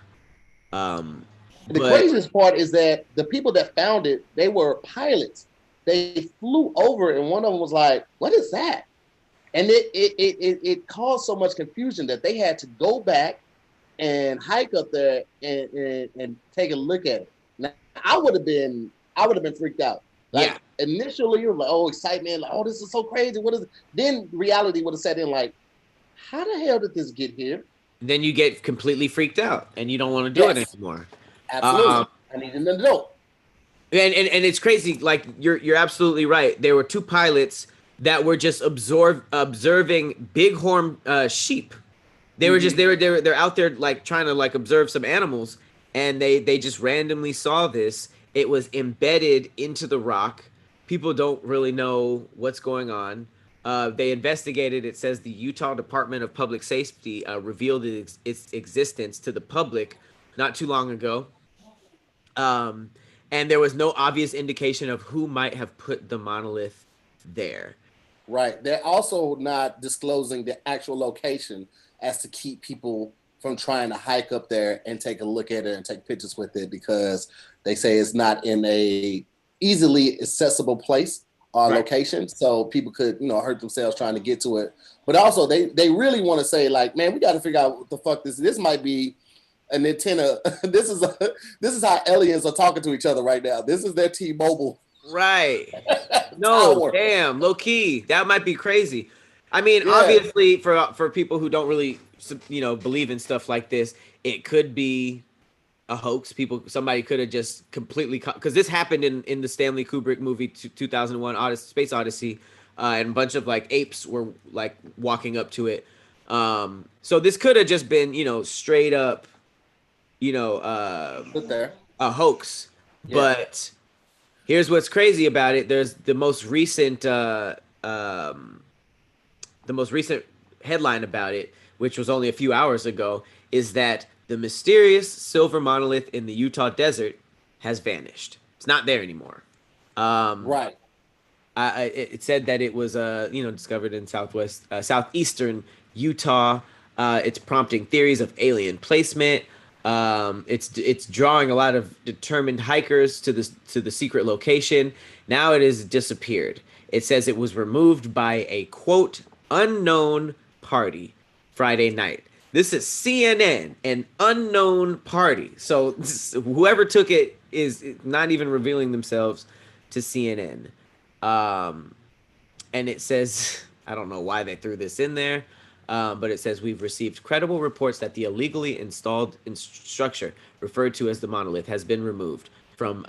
The craziest part is that the people that found it, they were pilots. They flew over, and one of them was like, "What is that?" And it caused so much confusion that they had to go back and hike up there and take a look at it. Now, I would have been freaked out. Like initially, you're like, "Oh, excitement! Like, oh, this is so crazy! What is it?" Then reality would have set in, like, "How the hell did this get here?" Then you get completely freaked out, and you don't want to do it anymore. Absolutely, I need to know. And it's crazy. Like you're absolutely right. There were two pilots that were just observing bighorn sheep. They were just they're out there like trying to like observe some animals, and they just randomly saw this. It was embedded into the rock. People don't really know what's going on. They investigated. It says the Utah Department of Public Safety revealed its existence to the public not too long ago. And there was no obvious indication of who might have put the monolith there. Right. They're also not disclosing the actual location as to keep people from trying to hike up there and take a look at it and take pictures with it, because they say it's not in a easily accessible place or location. So people could, hurt themselves trying to get to it. But also they really want to say, like, man, we got to figure out what the fuck this might be an antenna. This is how aliens are talking to each other right now. This is their T-Mobile. Right. No, damn, low key. That might be crazy. I mean, obviously for people who don't really, believe in stuff like this, it could be a hoax. Somebody could have just completely, because this happened in the Stanley Kubrick movie 2001 Space Odyssey, and a bunch of like apes were like walking up to it. So this could have just been, straight up, a hoax. Yeah. But here's what's crazy about it. There's the most recent headline about it, which was only a few hours ago, is that the mysterious silver monolith in the Utah desert has vanished. It's not there anymore. Right. It said that it was discovered in southeastern Utah. It's prompting theories of alien placement. It's drawing a lot of determined hikers to the secret location. Now it has disappeared. It says it was removed by a quote unknown party Friday night. This is CNN, an unknown party. So whoever took it is not even revealing themselves to CNN. And it says, I don't know why they threw this in there. But it says we've received credible reports that the illegally installed structure referred to as the monolith has been removed from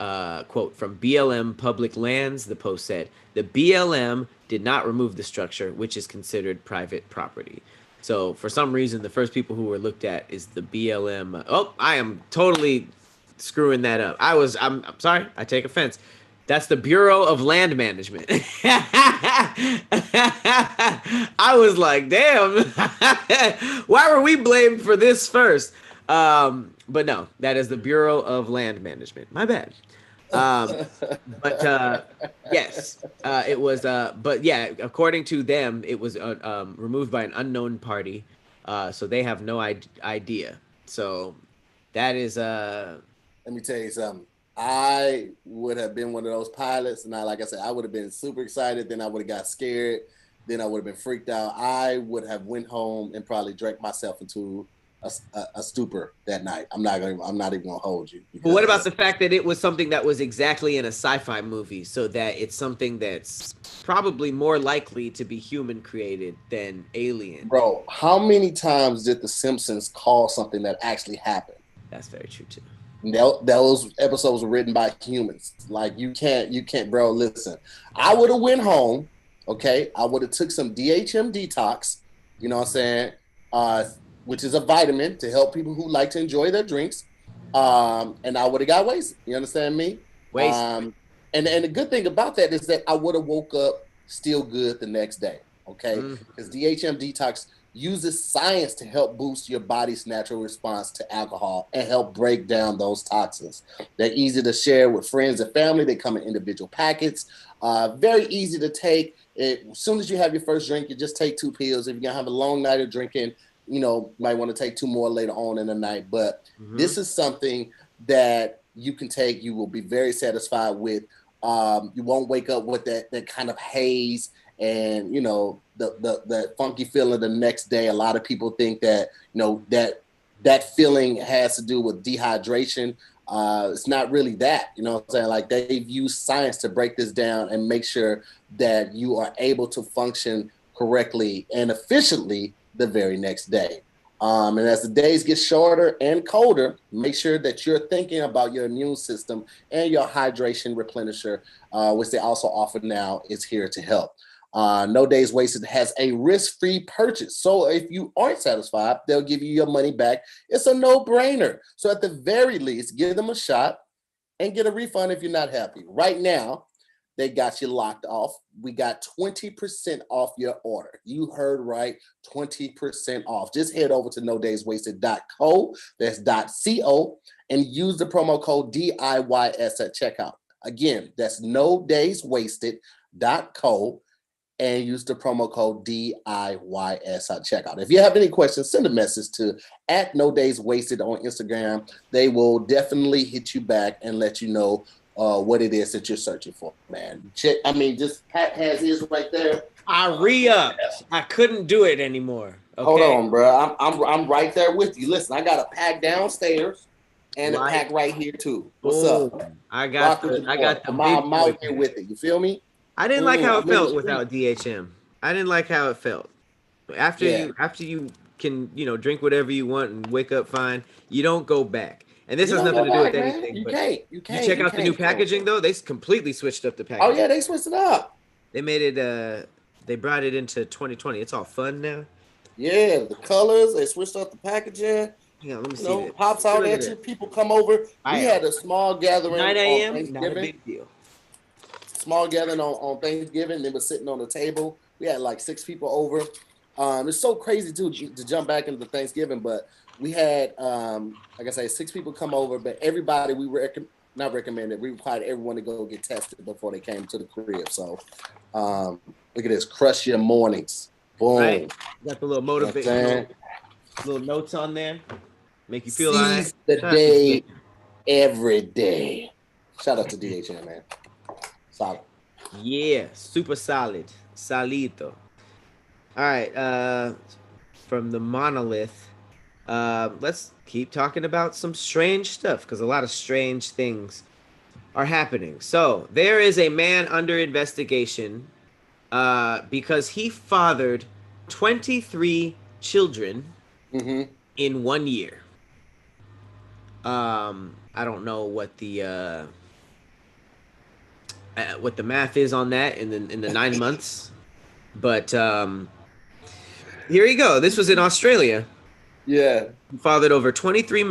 quote from BLM Public Lands. The Post said the BLM did not remove the structure, which is considered private property. So for some reason, the first people who were looked at is the BLM. Oh, I am totally screwing that up. I'm sorry. I take offense. That's the Bureau of Land Management. I was like, damn, why were we blamed for this first? But no, that is the Bureau of Land Management. My bad. Yes, it was. But yeah, according to them, it was removed by an unknown party. So they have no idea. So that is. Let me tell you something. I would have been one of those pilots, and like I said, I would have been super excited. Then I would have got scared. Then I would have been freaked out. I would have went home and probably drank myself into a stupor that night. I'm not even gonna hold you. But what about the fact that it was something that was exactly in a sci-fi movie, so that it's something that's probably more likely to be human created than alien? Bro, how many times did The Simpsons call something that actually happened? That's very true too. Those episodes were written by humans. Like you can't, bro. Listen, I would have went home. Okay, I would have took some DHM detox. You know what I'm saying? Which is a vitamin to help people who like to enjoy their drinks. And I would have got wasted. You understand me? Wasted. And the good thing about that is that I would have woke up still good the next day. Okay, because DHM Detox uses science to help boost your body's natural response to alcohol and help break down those toxins. They're easy to share with friends and family. They come in individual packets. Very easy to take. As soon as you have your first drink, you just take 2 pills. If you're gonna have a long night of drinking, you might want to take 2 more later on in the night. But this is something that you can take. You will be very satisfied with. You won't wake up with that kind of haze and the funky feeling the next day. A lot of people think that that feeling has to do with dehydration. It's not really that. You know what I'm saying? Like, they've used science to break this down and make sure that you are able to function correctly and efficiently the very next day. And as the days get shorter and colder, make sure that you're thinking about your immune system, and your hydration replenisher, which they also offer now, is here to help. No Days Wasted has a risk-free purchase. So if you aren't satisfied, they'll give you your money back. It's a no-brainer. So at the very least, give them a shot and get a refund if you're not happy. Right now, they got you locked off. We got 20% off your order. You heard right, 20% off. Just head over to nodayswasted.co, that's .co, and use the promo code DIYS at checkout. Again, that's nodayswasted.co, and use the promo code DIYS at checkout. If you have any questions, send a message to @NoDaysWasted on Instagram. They will definitely hit you back and let you know what it is that you're searching for, man. Just Pat has his right there. I re-upped. I couldn't do it anymore. Okay? Hold on, bro. I'm right there with you. Listen, I got a pack downstairs and a pack right here too. What's up? I got the I'm out here with it. You feel me? I didn't like how it felt without DHM. I didn't like how it felt. After you can, drink whatever you want and wake up fine, you don't go back. And this has nothing to do with anything. You can't. You check out the new packaging though. They completely switched up the packaging. Oh yeah, they switched it up. They made it. They brought it into 2020. It's all fun now. Yeah, the colors. They switched up the packaging. Yeah, let me see. Pops out at you. People come over. We had a small gathering. 9 a.m. Not a big deal. Small gathering on Thanksgiving. They were sitting on the table. We had like 6 people over. It's so crazy too to jump back into Thanksgiving, but we had, like I say, 6 people come over, but everybody we not recommended. We required everyone to go get tested before they came to the crib. So look at this, crush your mornings. Boom. Right. Got the little motivation, little notes on there. Make you feel like the day every day. Shout out to DHM, man. Solid. Yeah, super solid. Solito. All right. From the monolith, let's keep talking about some strange stuff, because a lot of strange things are happening. So there is a man under investigation because he fathered 23 children in 1 year. I don't know what the math is on that in the 9 months, but here you go. This was in Australia. Yeah. He fathered over 23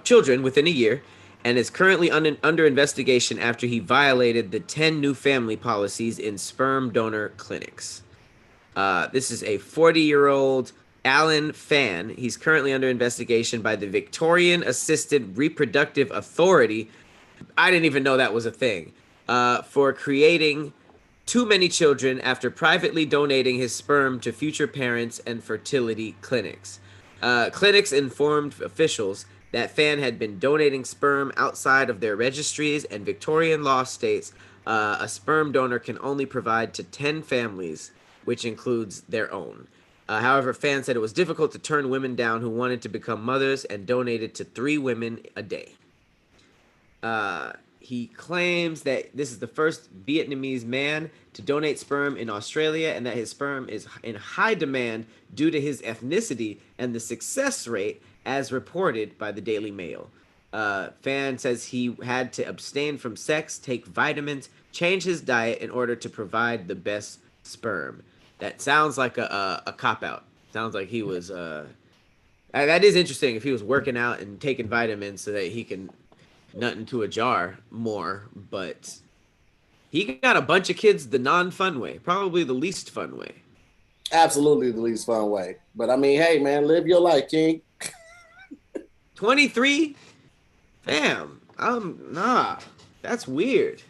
children within a year, and is currently under investigation after he violated the 10 new family policies in sperm donor clinics. This is a 40-year-old Alan Fan. He's currently under investigation by the Victorian Assisted Reproductive Authority. I didn't even know that was a thing. For creating too many children after privately donating his sperm to future parents and fertility clinics. Clinics informed officials that Fan had been donating sperm outside of their registries, and Victorian law states a sperm donor can only provide to 10 families, which includes their own. However, Fan said it was difficult to turn women down who wanted to become mothers, and donated to 3 women a day. He claims that this is the first Vietnamese man to donate sperm in Australia, and that his sperm is in high demand due to his ethnicity and the success rate, as reported by the Daily Mail. Fan says he had to abstain from sex, take vitamins, change his diet in order to provide the best sperm. That sounds like a cop-out. Sounds like he was... that is interesting if he was working out and taking vitamins so that he can nut into a jar more, but He got a bunch of kids the non-fun way, probably the least fun way. Absolutely the least fun way. But I mean, hey man, live your life, King. 23? Fam. Nah. That's weird.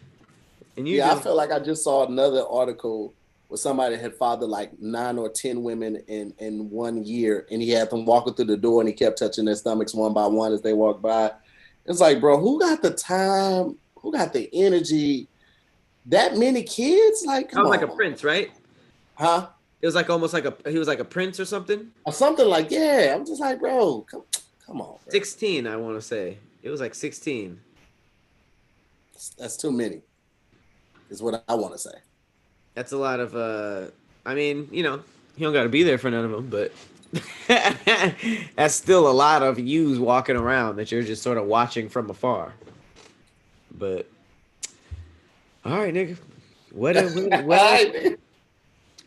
And I feel like I just saw another article where somebody had fathered like 9 or 10 women in 1 year, and he had them walking through the door and he kept touching their stomachs one by one as they walked by. It's like, bro, who got the time? Who got the energy? That many kids? Like, come on. Like a prince, right? Huh? It was like almost like he was like a prince or something? Or something like, yeah. I'm just like, bro, come on. Bro. 16, I want to say. It was like 16. That's too many, is what I want to say. That's a lot of, I mean, you know, you don't got to be there for none of them, but that's still a lot of yous walking around that you're just sort of watching from afar. But, all right, nigga.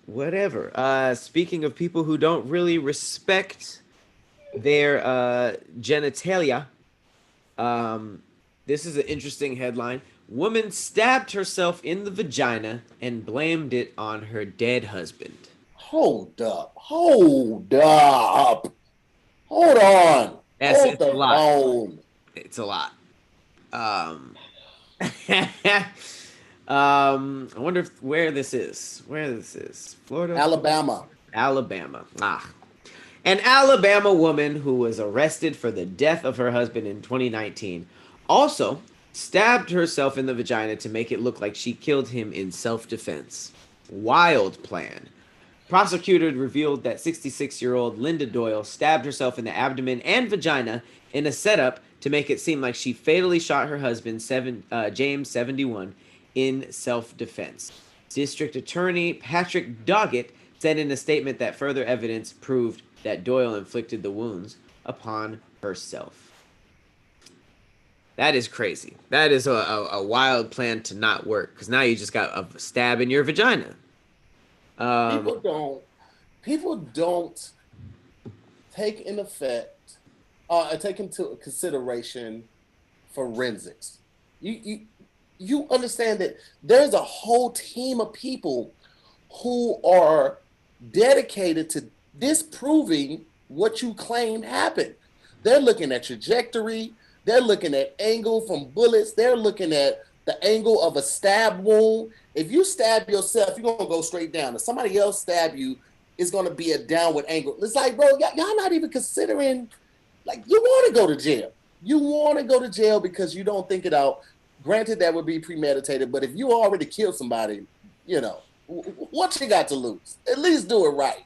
Whatever. Speaking of people who don't really respect their genitalia, this is an interesting headline. Woman stabbed herself in the vagina and blamed it on her dead husband. Hold up. Hold on. It's a lot. Phone. It's a lot. I wonder where this is. Florida? Alabama. An Alabama woman who was arrested for the death of her husband in 2019 also stabbed herself in the vagina to make it look like she killed him in self-defense. Wild plan. Prosecutors revealed that 66-year-old Linda Doyle stabbed herself in the abdomen and vagina in a setup to make it seem like she fatally shot her husband, James, 71, in self-defense. District Attorney Patrick Doggett said in a statement that further evidence proved that Doyle inflicted the wounds upon herself. That is crazy. That is a wild plan to not work, because now you just got a stab in your vagina. People don't take into consideration forensics. You understand that there's a whole team of people who are dedicated to disproving what you claim happened. They're looking at trajectory. They're looking at angle from bullets. They're looking at the angle of a stab wound. If you stab yourself, you're going to go straight down. If somebody else stab you, it's going to be a downward angle. It's like, bro, y'all not even considering, like, you want to go to jail. You want to go to jail because you don't think it out. Granted, that would be premeditated, but if you already killed somebody, you know, what you got to lose? At least do it right.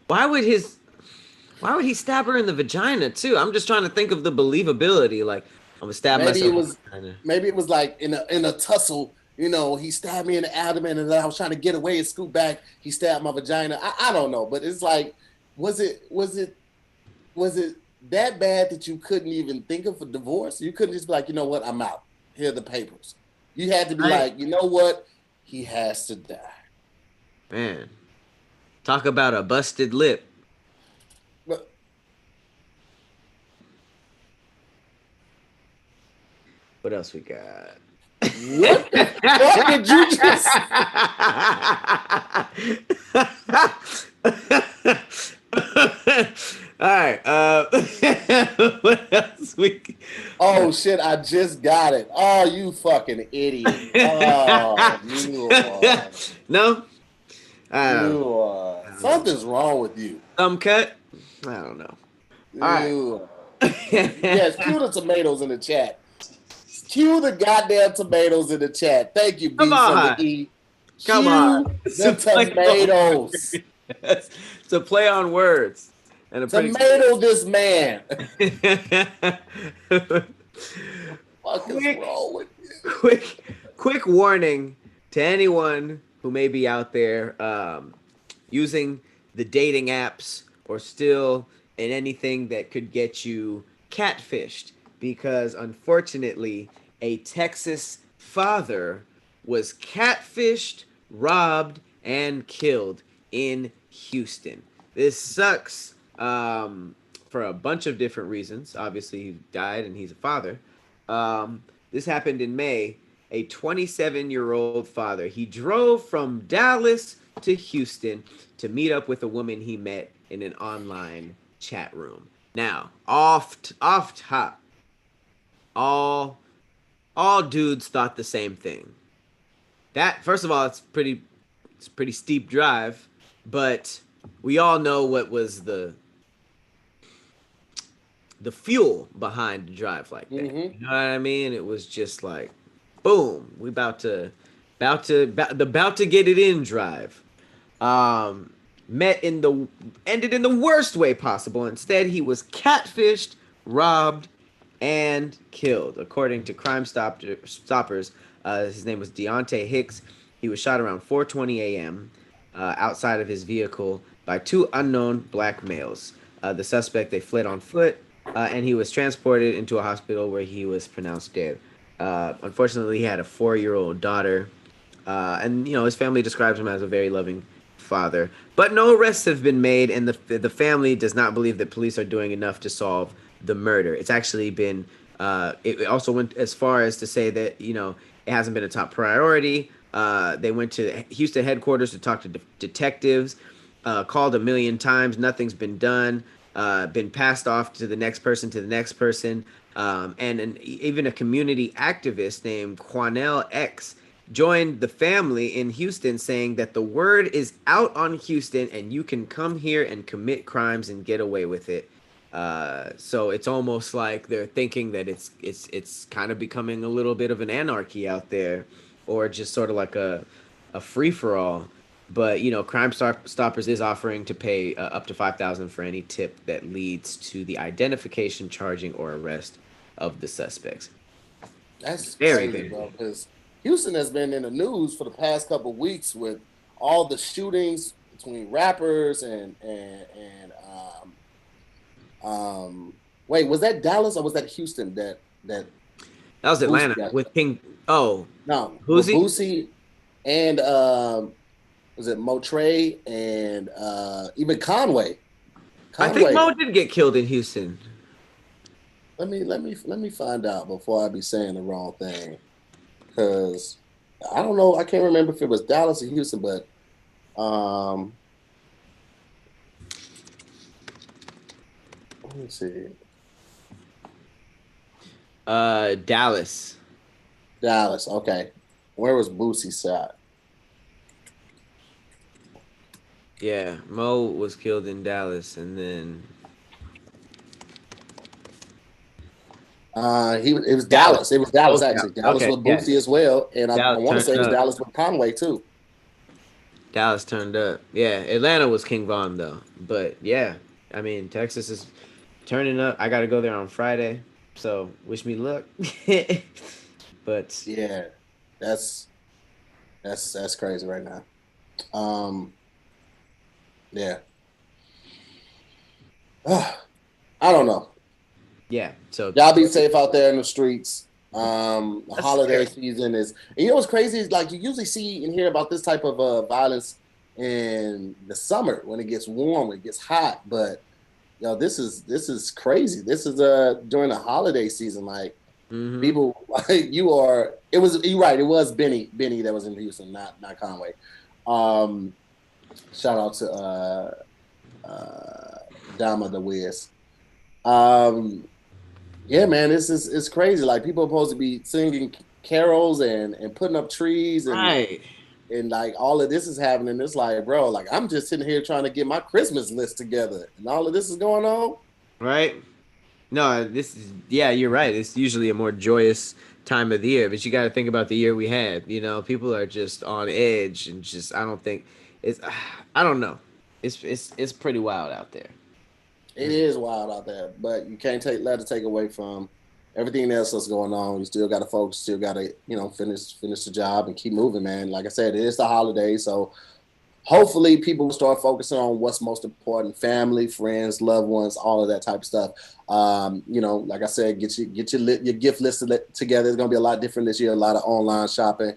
Why would he stab her in the vagina too? I'm just trying to think of the believability. Like, I'm gonna stab myself. Maybe it was like in a tussle. You know, he stabbed me in the abdomen, and then I was trying to get away and scoot back. He stabbed my vagina. I don't know, but it's like, was it that bad that you couldn't even think of a divorce? You couldn't just be like, you know what, I'm out. Here are the papers. You had to be like, you know what, he has to die. Man, talk about a busted lip. What else we got? What the fuck did you just? All right. What else we? Oh shit! I just got it. Oh, you fucking idiot! Oh, you are. No. You are. Something's wrong with you. Thumb cut? I don't know. All right. Yes, cue the tomatoes in the chat. Cue the goddamn tomatoes in the chat. Thank you, Come on. Come on. The tomatoes. It's a play on words. And a tomato this man. What is wrong with you? Quick warning to anyone who may be out there using the dating apps or still in anything that could get you catfished, because unfortunately a Texas father was catfished, robbed, and killed in Houston. This sucks for a bunch of different reasons. Obviously, he died and he's a father. This happened in May, a 27-year-old father. He drove from Dallas to Houston to meet up with a woman he met in an online chat room. Now, off top, all dudes thought the same thing. That, first of all, it's a pretty steep drive, but we all know what was the fuel behind the drive like that. You know what I mean? It was just like, boom, we about to get it in drive. Ended in the worst way possible. Instead, he was catfished, robbed, and killed. According to Crime Stoppers, his name was Deontay Hicks. He was shot around 4:20 a.m. Outside of his vehicle by two unknown black males. The suspect, they fled on foot, and he was transported into a hospital where he was pronounced dead. Unfortunately, he had a 4-year-old daughter, and his family describes him as a very loving father. But no arrests have been made, and the family does not believe that police are doing enough to solve the murder. It's actually been. It also went as far as to say that it hasn't been a top priority. They went to Houston headquarters to talk to detectives. Called 1 million times. Nothing's been done. Been passed off to the next person. And even a community activist named Quanell X joined the family in Houston, saying that the word is out on Houston and you can come here and commit crimes and get away with it. So it's almost like they're thinking that it's kind of becoming a little bit of an anarchy out there, or just sort of like a free-for-all. But Crime Stoppers is offering to pay up to $5,000 for any tip that leads to the identification, charging, or arrest of the suspects. That's crazy, bro. Because Houston has been in the news for the past couple of weeks with all the shootings between rappers and wait, was that Dallas or was that Houston? That was Atlanta with King. Oh no, Boosie and was it Motrey and even Conway? I think Mo did get killed in Houston. Let me find out before I be saying the wrong thing, because I don't know. I can't remember if it was Dallas or Houston, but let me see. Dallas. Okay. Where was Boosie shot? Yeah, Mo was killed in Dallas, and then it was Dallas. It was Dallas actually. Dallas with Boosie as well, and I want to say it was Dallas with Conway too. Dallas turned up. Yeah, Atlanta was King Von though. But yeah, I mean Texas is turning up. I got to go there on Friday, so wish me luck. But yeah, that's crazy right now. Yeah. I don't know. Yeah. So y'all be safe out there in the streets. The holiday season is, and what's crazy is like you usually see and hear about this type of violence in the summer when it gets warm, when it gets hot. But this is crazy. This is during the holiday season. Like people, like you're right. It was Benny that was in Houston, not Conway. Shout out to Dama the Wiz. Yeah, man, it's crazy. Like people are supposed to be singing carols and putting up trees and like all of this is happening. It's like, bro, like I'm just sitting here trying to get my Christmas list together, and all of this is going on. Right? No, you're right. It's usually a more joyous time of the year, but you got to think about the year we had. People are just on edge and just I don't know. It's pretty wild out there. It is wild out there, but you can't let it take away from everything else that's going on. You still got to focus, still got to finish the job and keep moving, man. Like I said, it is the holidays, so hopefully people will start focusing on what's most important: family, friends, loved ones, all of that type of stuff. Like I said, get your gift list together. It's gonna be a lot different this year. A lot of online shopping,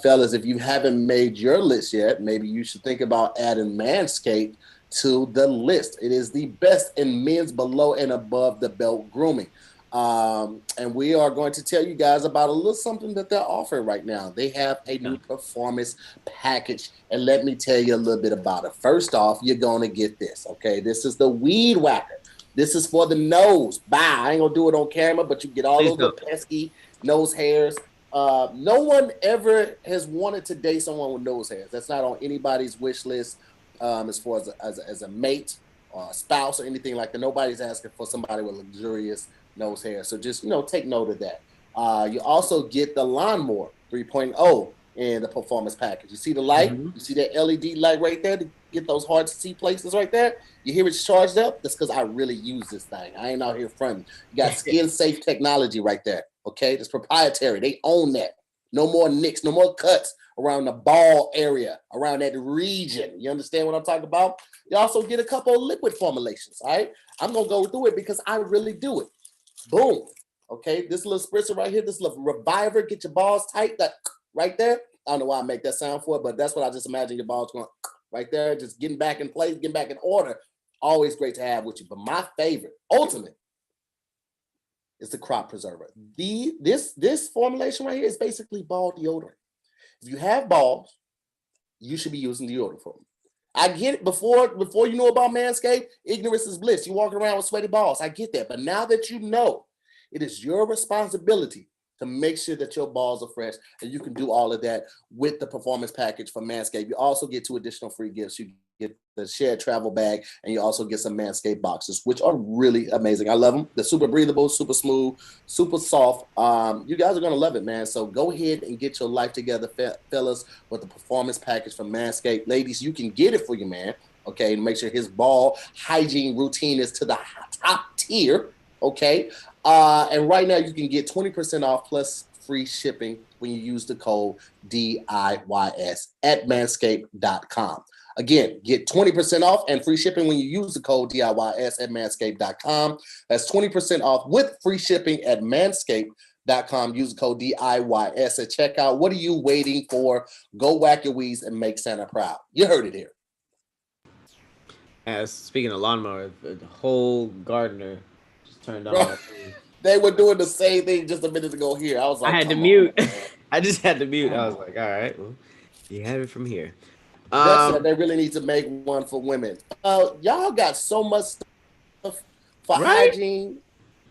fellas. If you haven't made your list yet, maybe you should think about adding Manscaped to the list. It is the best in men's below and above the belt grooming. And we are going to tell you guys about a little something that they're offering right now. They have a new performance package, and let me tell you a little bit about it. First off, you're going to get this, okay? This is the Weed Whacker. This is for the nose. Bye. I ain't going to do it on camera, but you get all those little pesky nose hairs. No one ever has wanted to date someone with nose hairs. That's not on anybody's wish list as far as a mate or a spouse or anything like that. Nobody's asking for somebody with luxurious nose hair. So just, take note of that. You also get the Lawnmower 3.0 in the performance package. You see the light? Mm-hmm. You see that LED light right there to get those hard to see places right there? You hear it's charged up? That's because I really use this thing. I ain't out here fronting. You got skin safe technology right there. Okay, it's proprietary. They own that. No more nicks, no more cuts around the ball area, around that region. You understand what I'm talking about? You also get a couple of liquid formulations. All right, I'm gonna go through it because I really do it. Boom. Okay, this little spritzer right here, this little reviver, get your balls tight. That right there. I don't know why I make that sound for it, but that's what I just imagine your balls going right there, just getting back in place, getting back in order. Always great to have with you. But my favorite, ultimate, is the crop preserver. This formulation right here is basically ball deodorant. If you have balls, you should be using deodorant for them. I get it. Before you know about Manscaped, ignorance is bliss. You're walking around with sweaty balls. I get that. But now that you know, it is your responsibility to make sure that your balls are fresh, and you can do all of that with the performance package from Manscaped. You also get 2 additional free gifts. You get the shared travel bag, and you also get some Manscaped boxes, which are really amazing. I love them. They're super breathable, super smooth, super soft. You guys are going to love it, man. So go ahead and get your life together, fellas, with the performance package from Manscaped. Ladies, you can get it for your man, okay, and make sure his ball hygiene routine is to the top tier, okay? And right now you can get 20% off plus free shipping when you use the code DIYS at manscaped.com. Again, get 20% off and free shipping when you use the code DIYS at manscaped.com. That's 20% off with free shipping at manscaped.com. Use the code DIYS at checkout. What are you waiting for? Go whack your weeds and make Santa proud. You heard it here. As speaking of lawnmower, the whole gardener just turned on. They were doing the same thing just a minute ago here. I was like, I had to mute. I just had to mute. I was like, all right, well, you have it from here. They really need to make one for women. Y'all got so much stuff for hygiene.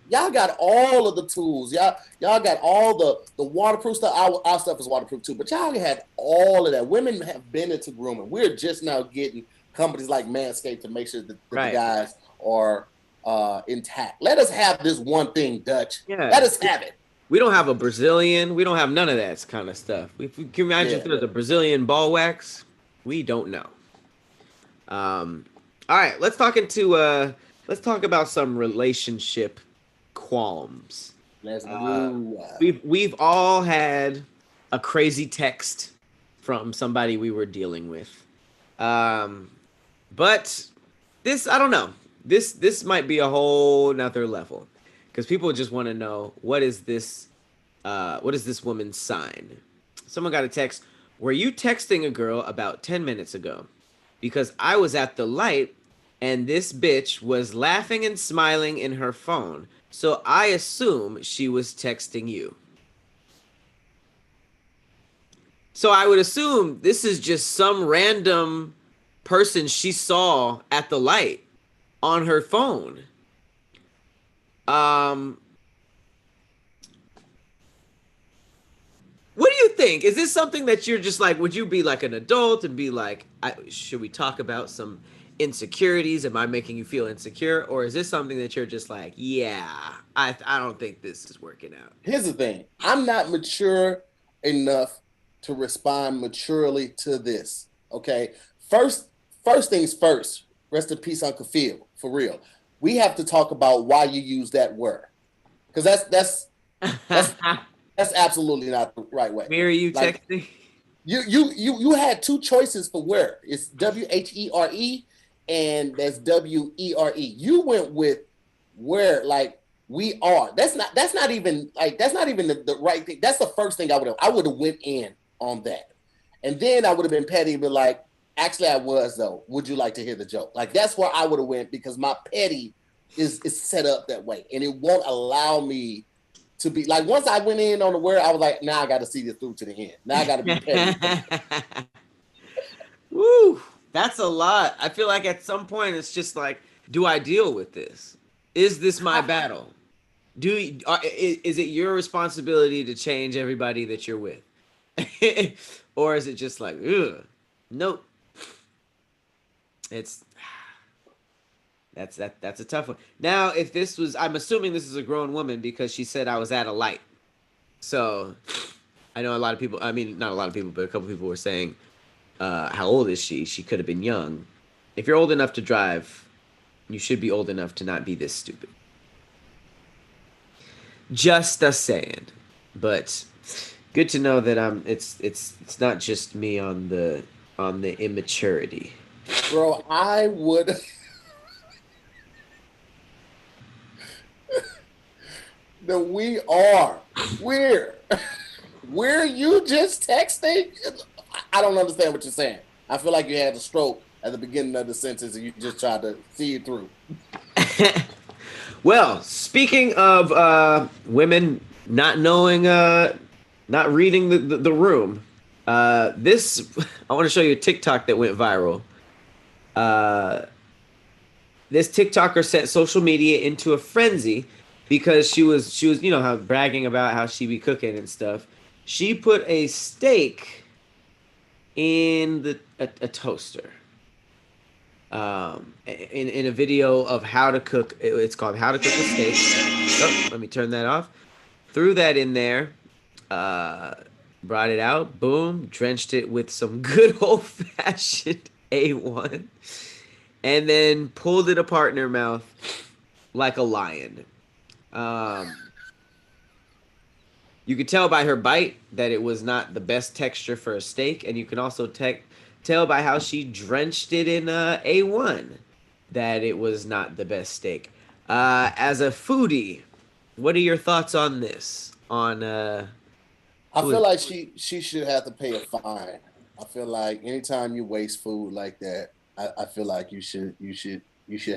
Y'all got all of the tools. Y'all got all the waterproof stuff. Our stuff is waterproof too, but y'all had all of that. Women have been into grooming. We're just now getting companies like Manscaped to make sure that the guys are intact. Let us have this one thing, Dutch. Yeah. Let us have it. We don't have a Brazilian. We don't have none of that kind of stuff. If we can imagine if there's a Brazilian ball wax, we don't know. All right, let's talk about some relationship qualms. Let's do. We've all had a crazy text from somebody we were dealing with. But this, I don't know. This might be a whole nother level, because people just want to know what is this woman's sign. Someone got a text. Were you texting a girl about 10 minutes ago? Because I was at the light and this bitch was laughing and smiling in her phone. So I assume she was texting you. So I would assume this is just some random person she saw at the light on her phone. What do you think? Is this something that you're just like, would you be like an adult and be like, should we talk about some insecurities? Am I making you feel insecure? Or is this something that you're just like, yeah, I don't think this is working out? Here's the thing. I'm not mature enough to respond maturely to this. Okay. First things first. Rest in peace, Uncle Phil. For real. We have to talk about why you use that word. Because that's absolutely not the right way. Where are you texting? You had 2 choices for where. It's WHERE and that's WERE. You went with where, like, we are. That's not even the right thing. That's the first thing I would have went in on that. And then I would have been petty and been like, actually I was though. Would you like to hear the joke? Like, that's where I would have went, because my petty is set up that way, and it won't allow me to be like. Once I went in on the word, I was like, now I got to see this through to the end. Now I got to be petty. Woo, that's a lot. I feel like at some point it's just like, do I deal with this? Is this my battle? Is it your responsibility to change everybody that you're with? Or is it just like, ugh, nope. That's a tough one. Now, if this was, I'm assuming this is a grown woman because she said I was at a light. So I know a lot of people, I mean, not a lot of people, but a couple people were saying, how old is she? She could have been young. If you're old enough to drive, you should be old enough to not be this stupid. Just a saying. But good to know that it's not just me on the immaturity. Bro, I would. No, where you just texting? I don't understand what you're saying. I feel like you had a stroke at the beginning of the sentence and you just tried to see it through. Well, speaking of women not knowing, not reading the room, this I want to show you a TikTok that went viral. This TikToker sent social media into a frenzy because she was how bragging about how she be cooking and stuff. She put a steak in a toaster. In a video of how to cook, it's called How to Cook a Steak. Oh, let me turn that off. Threw that in there, brought it out, boom, drenched it with some good old-fashioned A1, and then pulled it apart in her mouth like a lion. You could tell by her bite that it was not the best texture for a steak, and you can also tell by how she drenched it in A1 that it was not the best steak. As a foodie, what are your thoughts on this? I feel like she should have to pay a fine. I feel like anytime you waste food like that, I feel like you should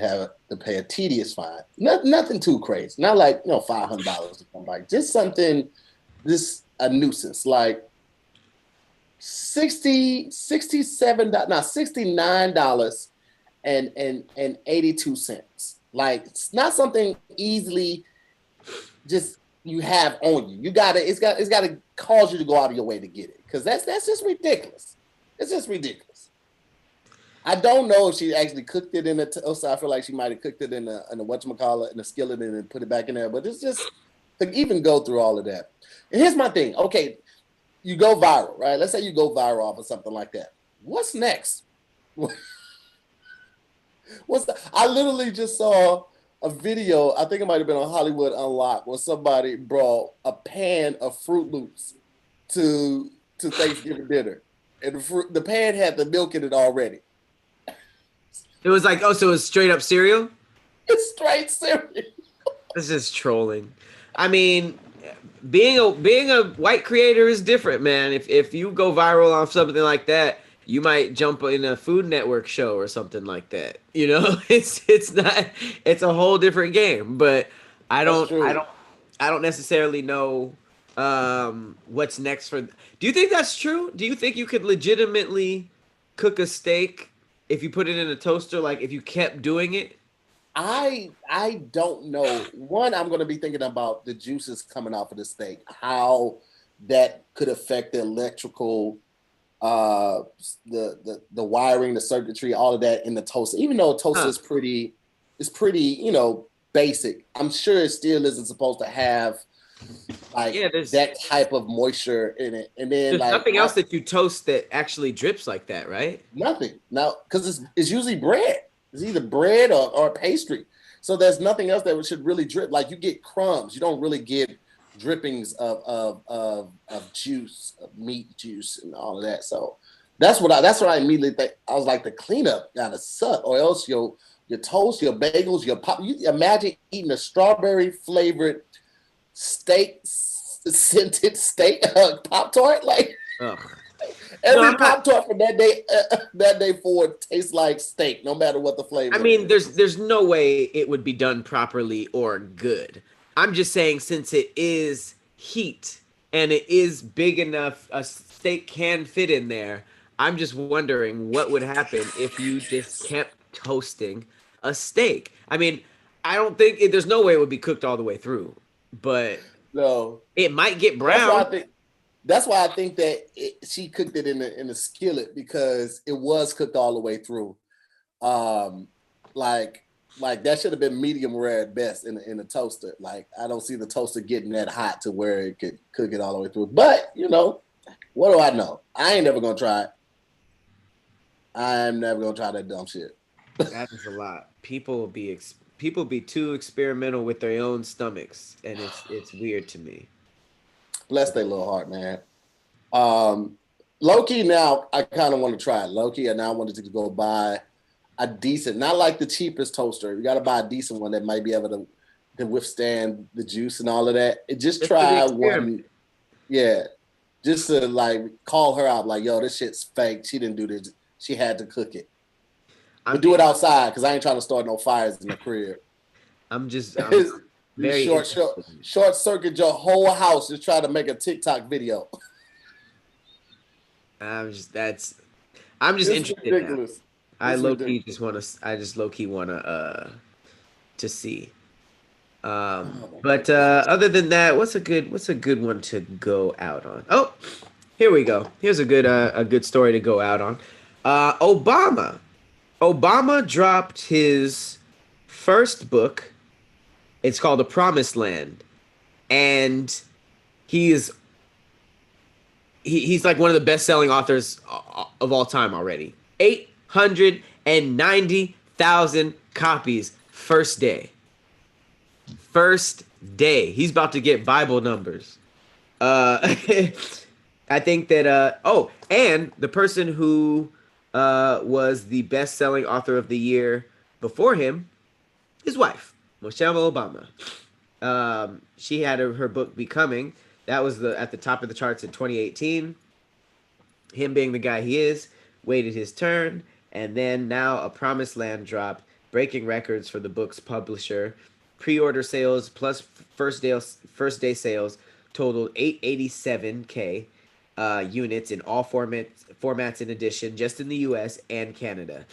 have to pay a tedious fine. Nothing too crazy. Not like $500 or something. Just something, a nuisance like $69 and 82 cents. Like, it's not something easily just you have on you. It's got to cause you to go out of your way to get it, because that's just ridiculous. It's just ridiculous. I don't know if she actually cooked it in a toaster. I feel like she might have cooked it in a whatchamacallit, in a skillet, and then put it back in there. But it's just to even go through all of that. And here's my thing. Okay, you go viral, right? Let's say you go viral off of something like that. What's next? I literally just saw a video, I think it might have been on Hollywood Unlocked, where somebody brought a pan of Fruit Loops to Thanksgiving dinner. And the pan had the milk in it already. It was like, so it was straight up cereal? It's straight cereal. This is trolling. I mean, being a white creator is different, man. If you go viral off something like that, you might jump in a Food Network show or something like that. It's a whole different game. But I don't necessarily know what's next for. Do you think that's true? Do you think you could legitimately cook a steak if you put it in a toaster? Like, if you kept doing it? I don't know. One, I'm going to be thinking about the juices coming off of the steak, how that could affect the electrical, the wiring, the circuitry, all of that in the toaster. Even though a toaster is pretty, basic. I'm sure it still isn't supposed to have that type of moisture in it. And then there's nothing else that you toast that actually drips like that, right? Nothing. Now, because it's usually bread. It's either bread or pastry. So there's nothing else that should really drip. Like, you get crumbs. You don't really get drippings of juice, of meat juice and all of that. So that's what I immediately think. I was like, the cleanup gotta suck, or else your toast, your bagels, your pop. You imagine eating a strawberry flavored scented steak Pop-Tart, like. Ugh. Every Pop-Tart from that day forward tastes like steak, no matter what the flavor. I mean, there's no way it would be done properly or good. I'm just saying, since it is heat and it is big enough, a steak can fit in there. I'm just wondering what would happen if you just kept toasting a steak. I mean, I don't think there's no way it would be cooked all the way through, but no, it might get brown. That's why I think that she cooked it in the skillet, because it was cooked all the way through. Like that should have been medium rare at best in the toaster. Like, I don't see the toaster getting that hot to where it could cook it all the way through. But what do I know? I ain't never gonna try it. I'm never gonna try that dumb shit. That is a lot. People be too experimental with their own stomachs, and it's weird to me. Bless their little heart, man. Low-key now, I kind of want to try it. Low-key, and now I wanted to go buy a decent, not like the cheapest toaster. You got to buy a decent one that might be able to withstand the juice and all of that. And just try one. Yeah. Just to call her out, like, yo, this shit's fake. She didn't do this. She had to cook it. But do it outside, because I ain't trying to start no fires in the crib. I'm very short circuit your whole house. Just try to make a TikTok video. I'm just interested. Ridiculous. I low key wanna to see. But other than that, what's a good one to go out on? Oh, here we go. Here's a good story to go out on. Obama dropped his first book. It's called The Promised Land, and he's like one of the best-selling authors of all time already. 890,000 copies first day. He's about to get Bible numbers. I think that and the person who was the best-selling author of the year before him, his wife, Michelle Obama. She had her book Becoming. That was at the top of the charts in 2018. Him being the guy he is, waited his turn, and then now A Promised Land dropped, breaking records for the book's publisher. Pre-order sales plus first day sales totaled 887K units in all formats in addition, just in the US and Canada.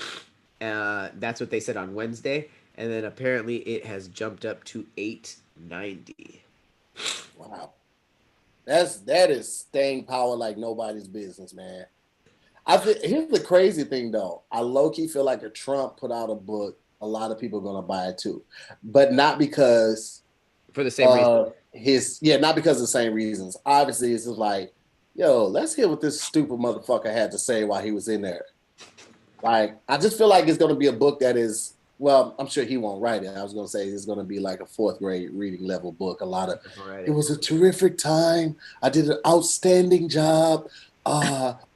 That's what they said on Wednesday, and then apparently it has jumped up to 890. Wow. That is staying power like nobody's business, man. Here's the crazy thing, though. I low-key feel like if Trump put out a book, a lot of people are gonna buy it too, but not because for the same reason. Not because of the same reasons. Obviously, it's just like, yo, let's hear what this stupid motherfucker had to say while he was in there. Like, I just feel like it's gonna be a book that is, well, I'm sure he won't write it. I was gonna say it's gonna be like a 4th grade reading level book. It was a terrific time. I did an outstanding job.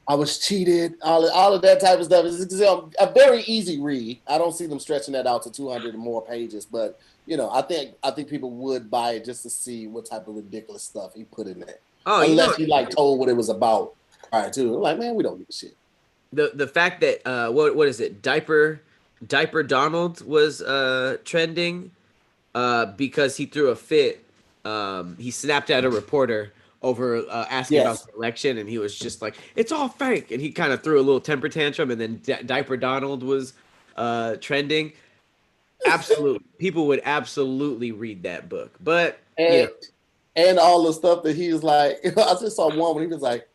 I was cheated, all of that type of stuff. It's a very easy read. I don't see them stretching that out to 200 or more pages, but I think people would buy it just to see what type of ridiculous stuff he put in there. Oh, unless he told what it was about prior to. I'm like, man, we don't give a shit. The fact that what is it? Diaper Donald was trending because he threw a fit. He snapped at a reporter over asking about the election, and he was just like, it's all fake, and he kind of threw a little temper tantrum, and then Diaper Donald was trending. Absolutely, people would absolutely read that book, but and all the stuff that he was like, I just saw one when he was like,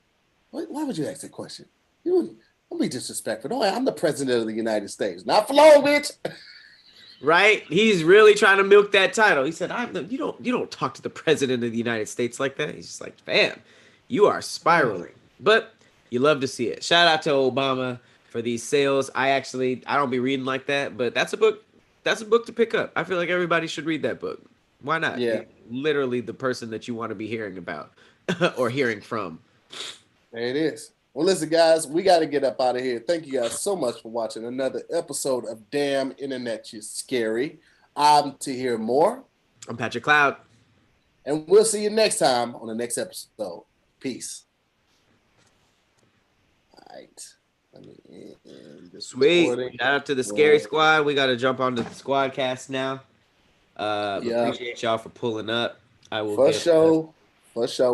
why would you ask that question? Don't be disrespectful. No, I'm the president of the United States, not for long, bitch. Right? He's really trying to milk that title. He said, you don't talk to the president of the United States like that. He's just like, fam, you are spiraling. But you love to see it. Shout out to Obama for these sales. I don't be reading like that, but that's a book to pick up. I feel like everybody should read that book. Why not? Yeah. Literally the person that you want to be hearing about or hearing from. There it is. Well, listen, guys, we got to get up out of here. Thank you guys so much for watching another episode of Damn Internet, You Scary. I'm Tahir Moore. I'm Patrick Cloud. And we'll see you next time on the next episode. Peace. right. Let me end this Sweet. recording. Shout out to the Scary Squad. We got to jump onto the Squadcast now. Appreciate y'all for pulling up. I will For sure.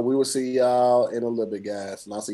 We will see y'all in a little bit, guys. And I'll see